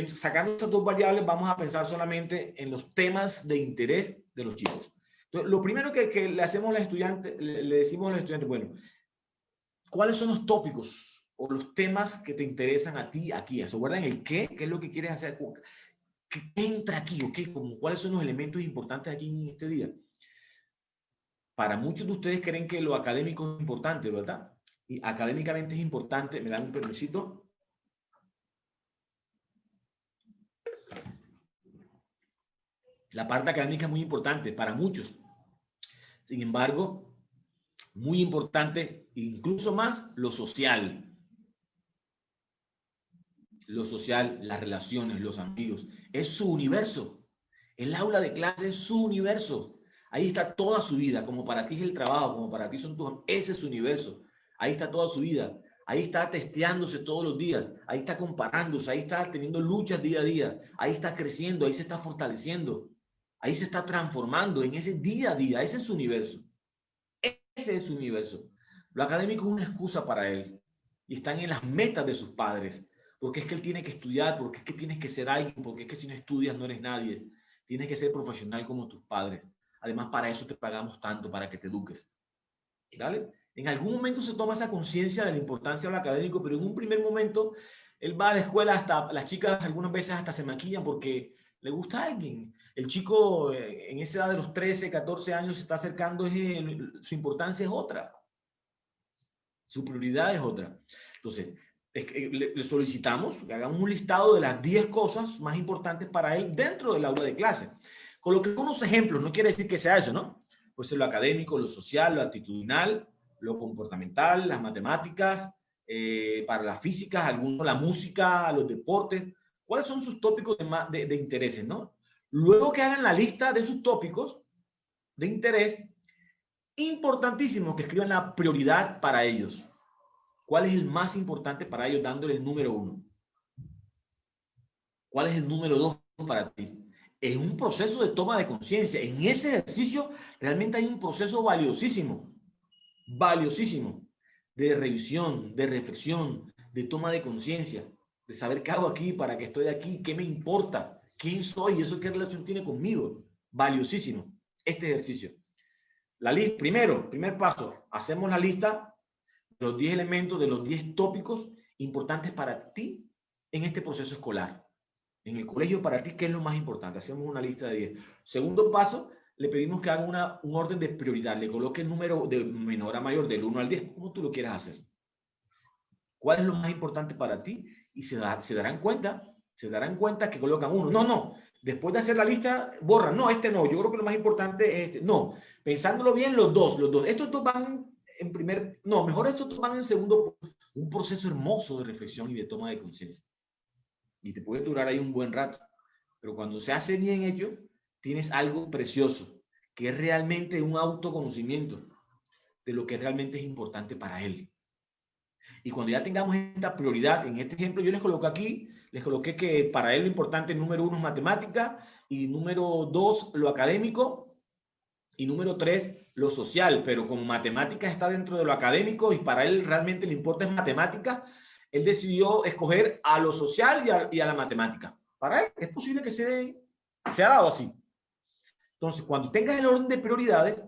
Speaker 3: Sacando esas 2 variables, vamos a pensar solamente en los temas de interés de los chicos. Entonces, lo primero que le hacemos a los estudiantes, le decimos a los estudiantes, bueno, ¿cuáles son los tópicos o los temas que te interesan a ti aquí? ¿Se acuerdan el qué? ¿Qué es lo que quieres hacer? ¿Qué entra aquí? ¿Okay? ¿Cuáles son los elementos importantes aquí en este día? Para muchos de ustedes creen que lo académico es importante, ¿verdad? Y académicamente es importante. ¿Me dan un permisito? La parte académica es muy importante para muchos. Sin embargo, muy importante, incluso más, lo social. Lo social, las relaciones, los amigos. Es su universo. El aula de clase es su universo. Ahí está toda su vida. Como para ti es el trabajo, como para ti son tus amigos. Ese es su universo. Ahí está toda su vida. Ahí está testeándose todos los días. Ahí está comparándose. Ahí está teniendo luchas día a día. Ahí está creciendo. Ahí se está fortaleciendo. Ahí se está transformando en ese día a día. Ese es su universo. Ese es su universo. Lo académico es una excusa para él. y están en las metas de sus padres. Porque es que él tiene que estudiar, porque es que tienes que ser alguien, porque es que si no estudias no eres nadie. Tienes que ser profesional como tus padres. Además, para eso te pagamos tanto, para que te eduques. ¿Dale? En algún momento se toma esa conciencia de la importancia de lo académico, pero en un primer momento él va a la escuela, hasta las chicas algunas veces hasta se maquillan porque le gusta a alguien. El chico en esa edad de los 13, 14 años se está acercando, su importancia es otra. Su prioridad es otra. Entonces, le solicitamos que hagamos un listado de las 10 cosas más importantes para él dentro del aula de clase. Coloqué unos ejemplos, no quiere decir que sea eso, ¿no? Pues lo académico, lo social, lo actitudinal, lo comportamental, las matemáticas, para las físicas, algunos la música, los deportes. ¿Cuáles son sus tópicos de intereses, no? Luego que hagan la lista de sus tópicos de interés, importantísimo que escriban la prioridad para ellos. ¿Cuál es el más importante para ellos dándole el número 1? ¿Cuál es el número 2 para ti? Es un proceso de toma de conciencia. En ese ejercicio realmente hay un proceso valiosísimo, de revisión, de reflexión, de toma de conciencia, de saber qué hago aquí, para qué estoy aquí, qué me importa, quién soy, eso qué relación tiene conmigo. Valiosísimo este ejercicio. La lista, primer paso, hacemos la lista de los 10 elementos, de los 10 tópicos importantes para ti en este proceso escolar. En el colegio, para ti, ¿qué es lo más importante? Hacemos una lista de 10. Segundo paso, le pedimos que haga un orden de prioridad. Le coloque el número de menor a mayor, del 1 al 10, como tú lo quieras hacer. ¿Cuál es lo más importante para ti? Y se darán cuenta que colocan uno. No. Después de hacer la lista, borran. No, este no. Yo creo que lo más importante es este. No. Pensándolo bien, los dos. Estos dos van en primer... No, mejor estos dos van en segundo. Un proceso hermoso de reflexión y de toma de conciencia. Y te puede durar ahí un buen rato. Pero cuando se hace bien hecho, tienes algo precioso, que es realmente un autoconocimiento de lo que realmente es importante para él. Y cuando ya tengamos esta prioridad, en este ejemplo yo les coloqué que para él lo importante, número 1 es matemática, y número 2 lo académico, y número 3 lo social, pero como matemáticas está dentro de lo académico y para él realmente le importa es matemática, él decidió escoger a lo social y a la matemática. Para él es posible que se ha dado así. Entonces, cuando tengas el orden de prioridades,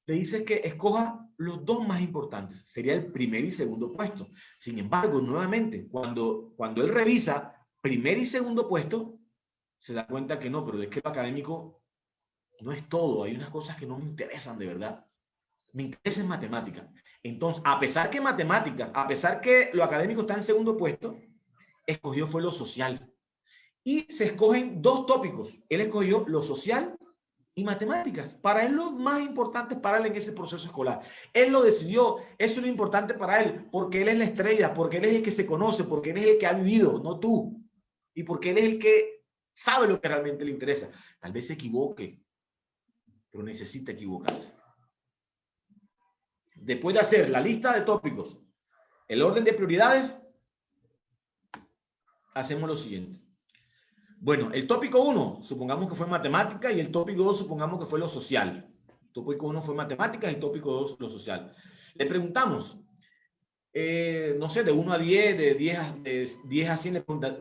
Speaker 3: le dices que escoja los dos más importantes. Sería el primer y segundo puesto. Sin embargo, nuevamente, cuando él revisa primer y segundo puesto, se da cuenta que no, pero es que lo académico no es todo. Hay unas cosas que no me interesan de verdad. Me interesa en matemática. Entonces, a pesar que lo académico está en segundo puesto, escogió fue lo social. Y se escogen 2 tópicos. Él escogió lo social y matemáticas. Para él lo más importante para él en ese proceso escolar. Él lo decidió. Eso es lo importante para él. Porque él es la estrella, porque él es el que se conoce, porque él es el que ha vivido, no tú. Y porque él es el que sabe lo que realmente le interesa. Tal vez se equivoque, pero necesita equivocarse. Después de hacer la lista de tópicos, el orden de prioridades, hacemos lo siguiente. Bueno, el tópico 1, supongamos que fue matemática, y el tópico 2, supongamos que fue lo social. El tópico 1 fue matemáticas y tópico 2 lo social. Le preguntamos, no sé, de 1 a 10, de 10 a 100, le preguntamos,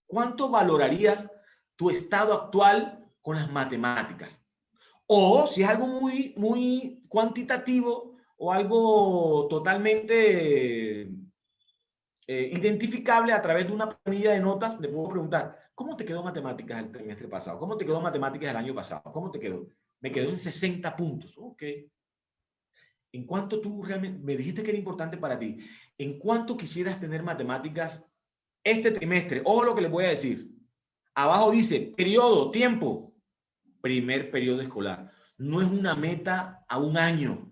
Speaker 3: ¿cuánto valorarías tu estado actual con las matemáticas? O si es algo muy, muy cuantitativo o algo totalmente identificable a través de una planilla de notas, le puedo preguntar, ¿cómo te quedó matemáticas el trimestre pasado? ¿Cómo te quedó matemáticas el año pasado? ¿Cómo te quedó? Me quedó en 60 puntos. Ok. ¿En cuánto tú realmente, me dijiste que era importante para ti, en cuánto quisieras tener matemáticas este trimestre? O lo que les voy a decir. Abajo dice, periodo, tiempo. Primer periodo escolar. No es una meta a un año.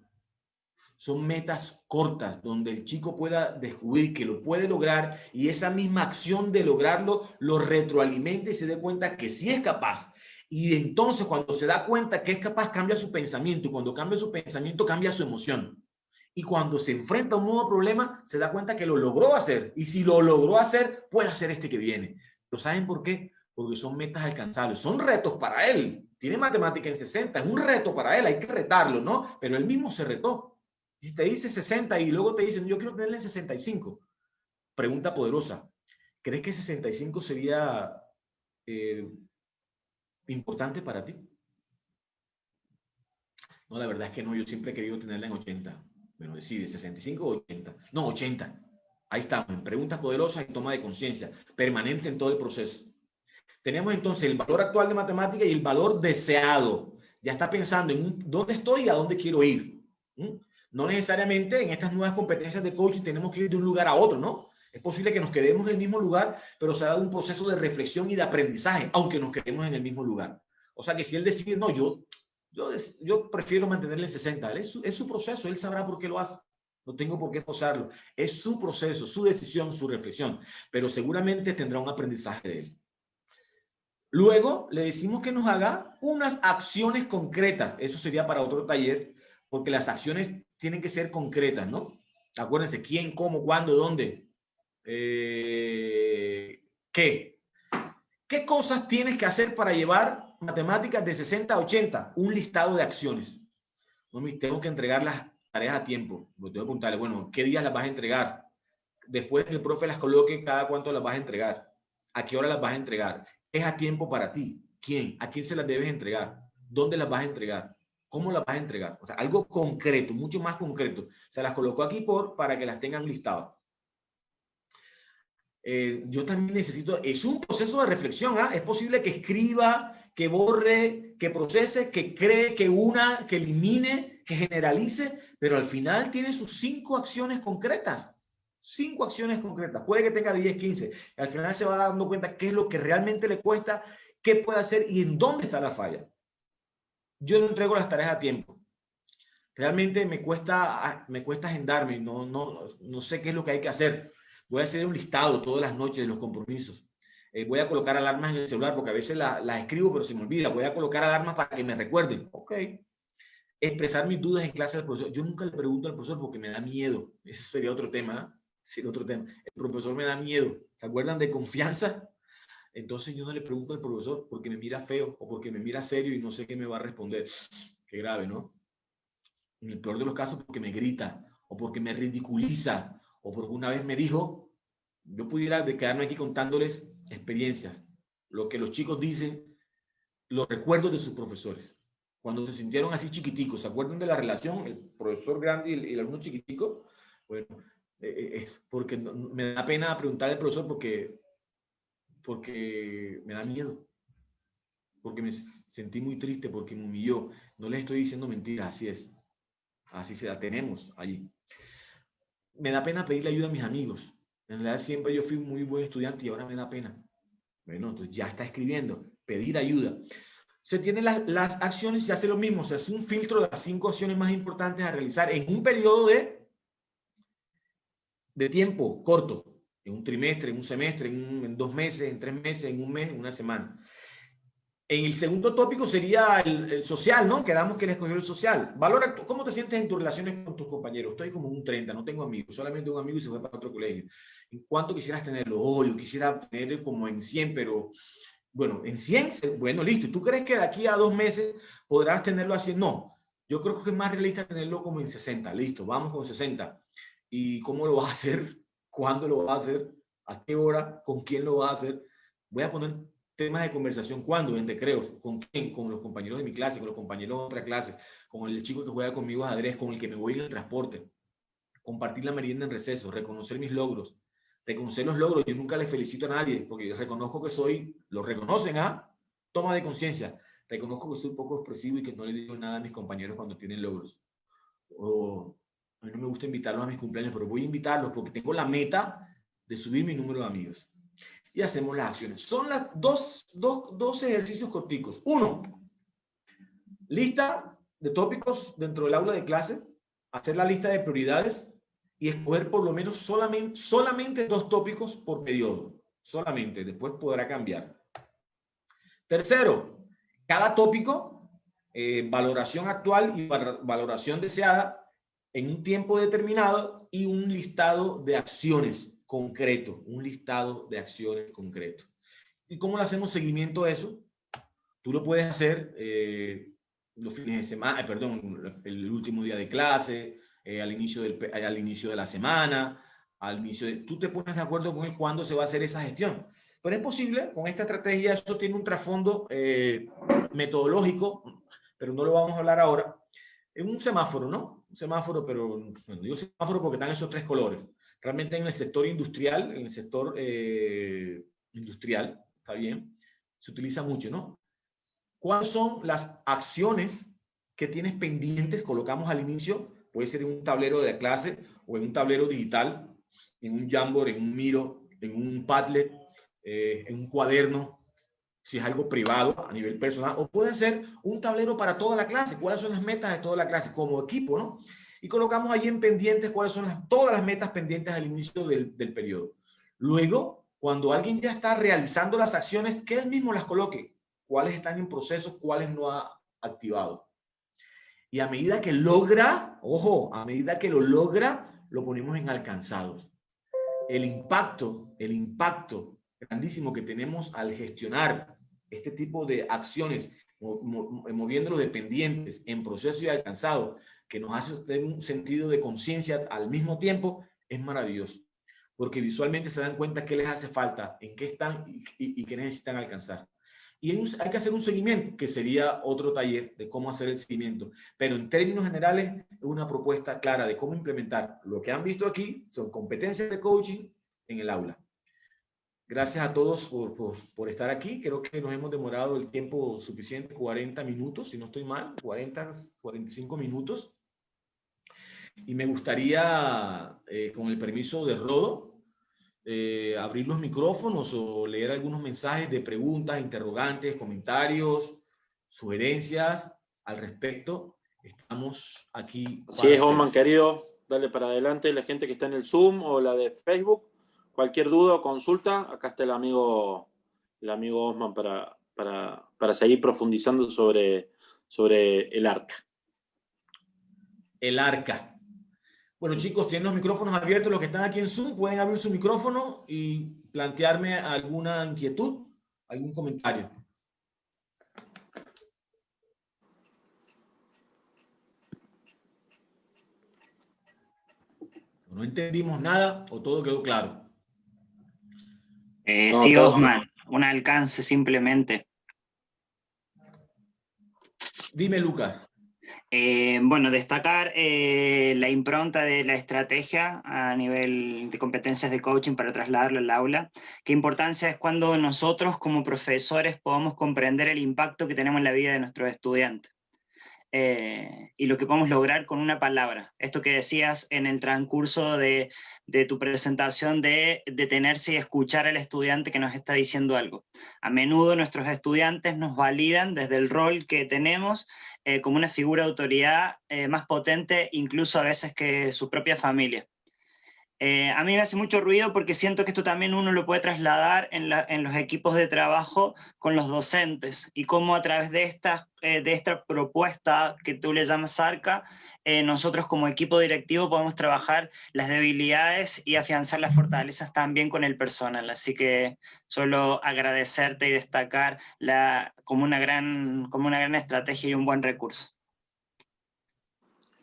Speaker 3: Son metas cortas donde el chico pueda descubrir que lo puede lograr y esa misma acción de lograrlo lo retroalimenta y se dé cuenta que sí es capaz. Y entonces cuando se da cuenta que es capaz, cambia su pensamiento, y cuando cambia su pensamiento, cambia su emoción. Y cuando se enfrenta a un nuevo problema, se da cuenta que lo logró hacer. Y si lo logró hacer, puede hacer este que viene. ¿Pero saben por qué? Porque son metas alcanzables, son retos para él. Tiene matemática en 60, es un reto para él, hay que retarlo, ¿no? Pero él mismo se retó. Si te dice 60 y luego te dicen, yo quiero tenerle 65, pregunta poderosa. ¿Crees que 65 sería importante para ti? No, la verdad es que no, yo siempre he querido tenerla en 80. Bueno, decide, 65 o 80. No, 80. Ahí estamos, en preguntas poderosas y toma de conciencia, permanente en todo el proceso. Tenemos entonces el valor actual de matemática y el valor deseado. Ya está pensando en dónde estoy y a dónde quiero ir. No necesariamente en estas nuevas competencias de coaching tenemos que ir de un lugar a otro, ¿no? Es posible que nos quedemos en el mismo lugar, pero se ha dado un proceso de reflexión y de aprendizaje, aunque nos quedemos en el mismo lugar. O sea que si él decide, no, yo prefiero mantenerle en 60, es su proceso, él sabrá por qué lo hace. No tengo por qué forzarlo. Es su proceso, su decisión, su reflexión, pero seguramente tendrá un aprendizaje de él. Luego le decimos que nos haga unas acciones concretas. Eso sería para otro taller, porque las acciones tienen que ser concretas, ¿no? Acuérdense, quién, cómo, cuándo, dónde, qué. ¿Qué cosas tienes que hacer para llevar matemáticas de 60 a 80? Un listado de acciones. No, tengo que entregar las tareas a tiempo. Tengo que preguntarle, bueno, ¿qué días las vas a entregar? Después que el profe las coloque, ¿cada cuánto las vas a entregar? ¿A qué hora las vas a entregar? ¿Es a tiempo para ti? ¿Quién? ¿A quién se las debes entregar? ¿Dónde las vas a entregar? ¿Cómo las vas a entregar? O sea, algo concreto, mucho más concreto. Se las colocó aquí para que las tengan listadas. Yo también necesito, es un proceso de reflexión, ¿ah? Es posible que escriba, que borre, que procese, que cree, que una, que elimine, que generalice, pero al final tiene sus 5 acciones concretas. 5 acciones concretas. Puede que tenga 10, 15. Al final se va dando cuenta qué es lo que realmente le cuesta, qué puede hacer y en dónde está la falla. Yo no entrego las tareas a tiempo. Realmente me cuesta agendarme, no sé qué es lo que hay que hacer. Voy a hacer un listado todas las noches de los compromisos. Voy a colocar alarmas en el celular porque a veces las escribo pero se me olvida. Voy a colocar alarmas para que me recuerden. Ok. Expresar mis dudas en clase al profesor. Yo nunca le pregunto al profesor porque me da miedo. Ese sería otro tema. Sería otro tema. El profesor me da miedo. ¿Se acuerdan de confianza? Entonces yo no le pregunto al profesor porque me mira feo o porque me mira serio y no sé qué me va a responder. Qué grave, ¿no? En el peor de los casos porque me grita o porque me ridiculiza o porque una vez me dijo, yo pudiera quedarme aquí contándoles experiencias, lo que los chicos dicen, los recuerdos de sus profesores. Cuando se sintieron así chiquiticos, ¿se acuerdan de la relación? El profesor grande y el alumno chiquitico. Bueno, es porque me da pena preguntarle al profesor porque me da miedo, porque me sentí muy triste, porque me humilló. No les estoy diciendo mentiras, así es. Así se la tenemos allí. Me da pena pedirle ayuda a mis amigos. En realidad siempre yo fui un muy buen estudiante y ahora me da pena. Bueno, entonces ya está escribiendo, pedir ayuda. Se tienen las acciones y hace lo mismo. Se hace un filtro de las 5 acciones más importantes a realizar en un periodo de tiempo corto. En un trimestre, en un semestre, en 2 meses, en 3 meses, en un mes, en una semana. En el segundo tópico sería el social, ¿no? Quedamos que le escogió el social. Valora, ¿cómo te sientes en tus relaciones con tus compañeros? Estoy como un 30, no tengo amigos, solamente un amigo y se fue para otro colegio. ¿En cuánto quisieras tenerlo? Oh, yo quisiera tener como en 100, pero bueno, en 100, bueno, listo. ¿Y tú crees que de aquí a 2 meses podrás tenerlo así? No, yo creo que es más realista tenerlo como en 60. Listo, vamos con 60. ¿Y cómo lo vas a hacer? ¿Cuándo lo vas a hacer? ¿A qué hora? ¿Con quién lo vas a hacer? Voy a poner temas de conversación. ¿Cuándo? En recreos. ¿Con quién? Con los compañeros de mi clase, con los compañeros de otra clase, con el chico que juega conmigo ajedrez, con el que me voy en el transporte. Compartir la merienda en receso, reconocer mis logros, reconocer los logros. Yo nunca les felicito a nadie porque reconozco que soy, lo reconocen, ¿ah? Toma de conciencia. Reconozco que soy poco expresivo y que no le digo nada a mis compañeros cuando tienen logros. O a mí no me gusta invitarlos a mis cumpleaños, pero voy a invitarlos porque tengo la meta de subir mi número de amigos. Y hacemos las acciones. Son las dos ejercicios corticos. 1, lista de tópicos dentro del aula de clase, hacer la lista de prioridades y escoger por lo menos solamente 2 tópicos por periodo. Solamente, después podrá cambiar. Tercero, cada tópico, valoración actual y valoración deseada en un tiempo determinado y un listado de acciones concreto, un listado de acciones concreto. ¿Y cómo le hacemos seguimiento a eso? Tú lo puedes hacer los fines de semana, perdón, el último día de clase, al inicio de la semana, tú te pones de acuerdo con él cuándo se va a hacer esa gestión. Pero es posible, con esta estrategia, eso tiene un trasfondo metodológico, pero no lo vamos a hablar ahora. Es un semáforo, ¿no? Un semáforo, pero bueno, digo semáforo porque están esos tres colores. Realmente en el sector industrial, está bien, se utiliza mucho, ¿no? ¿Cuáles son las acciones que tienes pendientes? Colocamos al inicio, puede ser en un tablero de clase o en un tablero digital, en un Jamboard, en un Miro, en un Padlet, en un cuaderno, si es algo privado a nivel personal, o puede ser un tablero para toda la clase. ¿Cuáles son las metas de toda la clase como equipo, no? Y colocamos allí en pendientes cuáles son todas las metas pendientes al inicio del periodo. Luego, cuando alguien ya está realizando las acciones, que él mismo las coloque. Cuáles están en proceso, cuáles no ha activado. Y a medida que logra, ojo, a medida que lo logra, lo ponemos en alcanzados. El impacto grandísimo que tenemos al gestionar este tipo de acciones, moviendo los dependientes en proceso y alcanzado, que nos hace tener un sentido de conciencia al mismo tiempo, es maravilloso. Porque visualmente se dan cuenta qué les hace falta, en qué están y qué necesitan alcanzar. Y hay que hacer un seguimiento, que sería otro taller de cómo hacer el seguimiento. Pero en términos generales, es una propuesta clara de cómo implementar. Lo que han visto aquí son competencias de coaching en el aula. Gracias a todos por estar aquí. Creo que nos hemos demorado el tiempo suficiente, 40 minutos, si no estoy mal, 45 minutos. Y me gustaría, con el permiso de Rodo, abrir los micrófonos o leer algunos mensajes de preguntas, interrogantes, comentarios, sugerencias al respecto. Estamos aquí.
Speaker 2: Así es, Osman, querido. Dale para adelante la gente que está en el Zoom o la de Facebook. Cualquier duda o consulta, acá está el amigo Osman para seguir profundizando sobre el arca.
Speaker 3: El arca. Bueno, chicos, tienen los micrófonos abiertos. Los que están aquí en Zoom pueden abrir su micrófono y plantearme alguna inquietud, algún comentario. ¿No entendimos nada o todo quedó claro?
Speaker 4: Sí, Osman, un alcance simplemente.
Speaker 3: Dime, Lucas.
Speaker 4: Bueno, destacar la impronta de la estrategia a nivel de competencias de coaching para trasladarlo al aula. Qué importancia es cuando nosotros como profesores podamos comprender el impacto que tenemos en la vida de nuestros estudiantes. Y lo que podemos lograr con una palabra. Esto que decías en el transcurso de tu presentación de detenerse y escuchar al estudiante que nos está diciendo algo. A menudo nuestros estudiantes nos validan desde el rol que tenemos como una figura de autoridad más potente incluso a veces que su propia familia. A mí me hace mucho ruido porque siento que esto también uno lo puede trasladar en los equipos de trabajo con los docentes y cómo a través de esta propuesta que tú le llamas ARCA, nosotros como equipo directivo podemos trabajar las debilidades y afianzar las fortalezas también con el personal. Así que solo agradecerte y destacar como una gran estrategia y un buen recurso.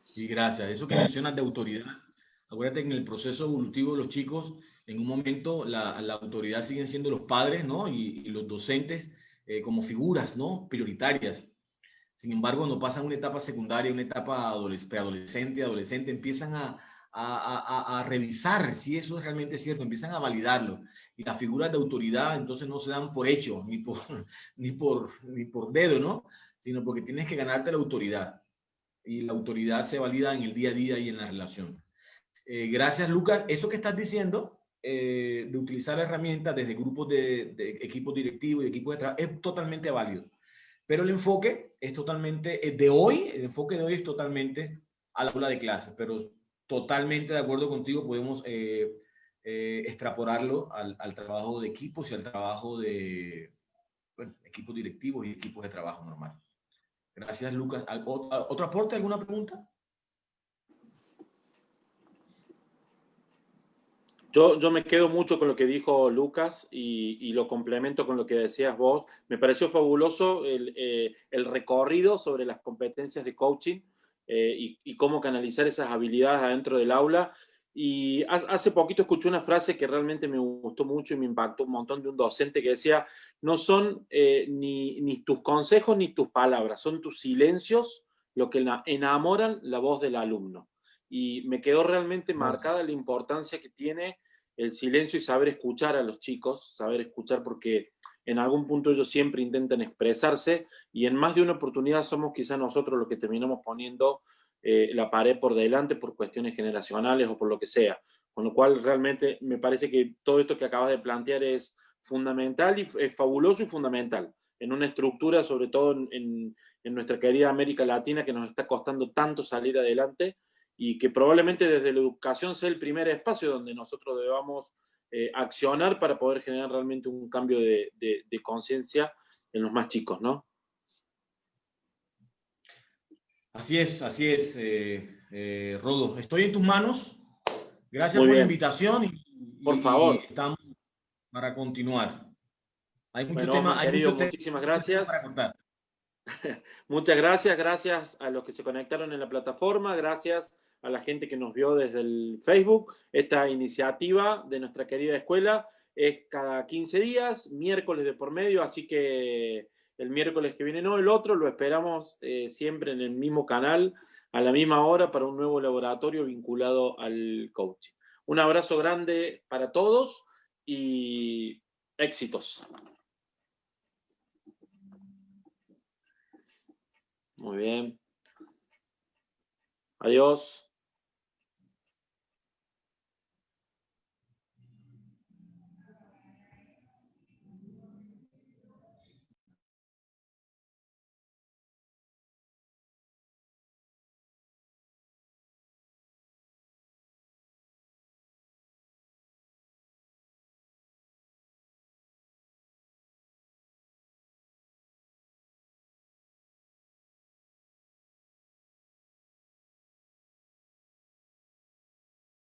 Speaker 3: Sí, gracias. Eso que mencionas de autoridad. Acuérdate que en el proceso evolutivo de los chicos, en un momento la autoridad siguen siendo los padres, ¿no? Y los docentes como figuras, ¿no? Prioritarias. Sin embargo, cuando pasan una etapa secundaria, una etapa preadolescente, adolescente, empiezan a revisar si eso es realmente cierto, empiezan a validarlo. Y las figuras de autoridad entonces no se dan por hecho, ni por dedo, ¿no? Sino porque tienes que ganarte la autoridad. Y la autoridad se valida en el día a día y en la relación. Gracias, Lucas. Eso que estás diciendo de utilizar herramientas desde grupos de equipos directivos y equipos de trabajo es totalmente válido. Pero el enfoque es totalmente el enfoque de hoy es totalmente al aula de clase. Pero totalmente de acuerdo contigo, podemos extrapolarlo al trabajo de equipos y al trabajo de equipos directivos y equipos de trabajo normal. Gracias, Lucas. ¿Otro aporte? ¿Alguna pregunta?
Speaker 2: Yo me quedo mucho con lo que dijo Lucas y lo complemento con lo que decías vos. Me pareció fabuloso el recorrido sobre las competencias de coaching y cómo canalizar esas habilidades adentro del aula. Y hace poquito escuché una frase que realmente me gustó mucho y me impactó un montón, de un docente que decía: no son ni tus consejos ni tus palabras, son tus silencios lo que enamoran la voz del alumno. Y me quedó realmente marcada la importancia que tiene el silencio y saber escuchar a los chicos, saber escuchar, porque en algún punto ellos siempre intentan expresarse y en más de una oportunidad somos quizás nosotros los que terminamos poniendo la pared por delante por cuestiones generacionales o por lo que sea. Con lo cual realmente me parece que todo esto que acabas de plantear es fundamental y es fabuloso y fundamental en una estructura, sobre todo en nuestra querida América Latina, que nos está costando tanto salir adelante y que probablemente desde la educación sea el primer espacio donde nosotros debamos accionar para poder generar realmente un cambio de conciencia en los más chicos, ¿no?
Speaker 3: Así es, Rodo. Estoy en tus manos. Gracias
Speaker 2: Muy
Speaker 3: por la
Speaker 2: bien.
Speaker 3: invitación
Speaker 2: Por
Speaker 3: y
Speaker 2: favor.
Speaker 3: estamos para continuar. Hay mucho
Speaker 2: Bueno, Osman, querido,
Speaker 3: tema
Speaker 2: muchísimas
Speaker 3: para
Speaker 2: gracias.
Speaker 3: contar.
Speaker 2: Muchas gracias, gracias a los que se conectaron en la plataforma, gracias a la gente que nos vio desde el Facebook. Esta iniciativa de nuestra querida escuela es cada 15 días, miércoles de por medio, así que el miércoles que viene no, el otro, lo esperamos siempre en el mismo canal, a la misma hora, para un nuevo laboratorio vinculado al coaching. Un abrazo grande para todos y éxitos. Muy bien. Adiós.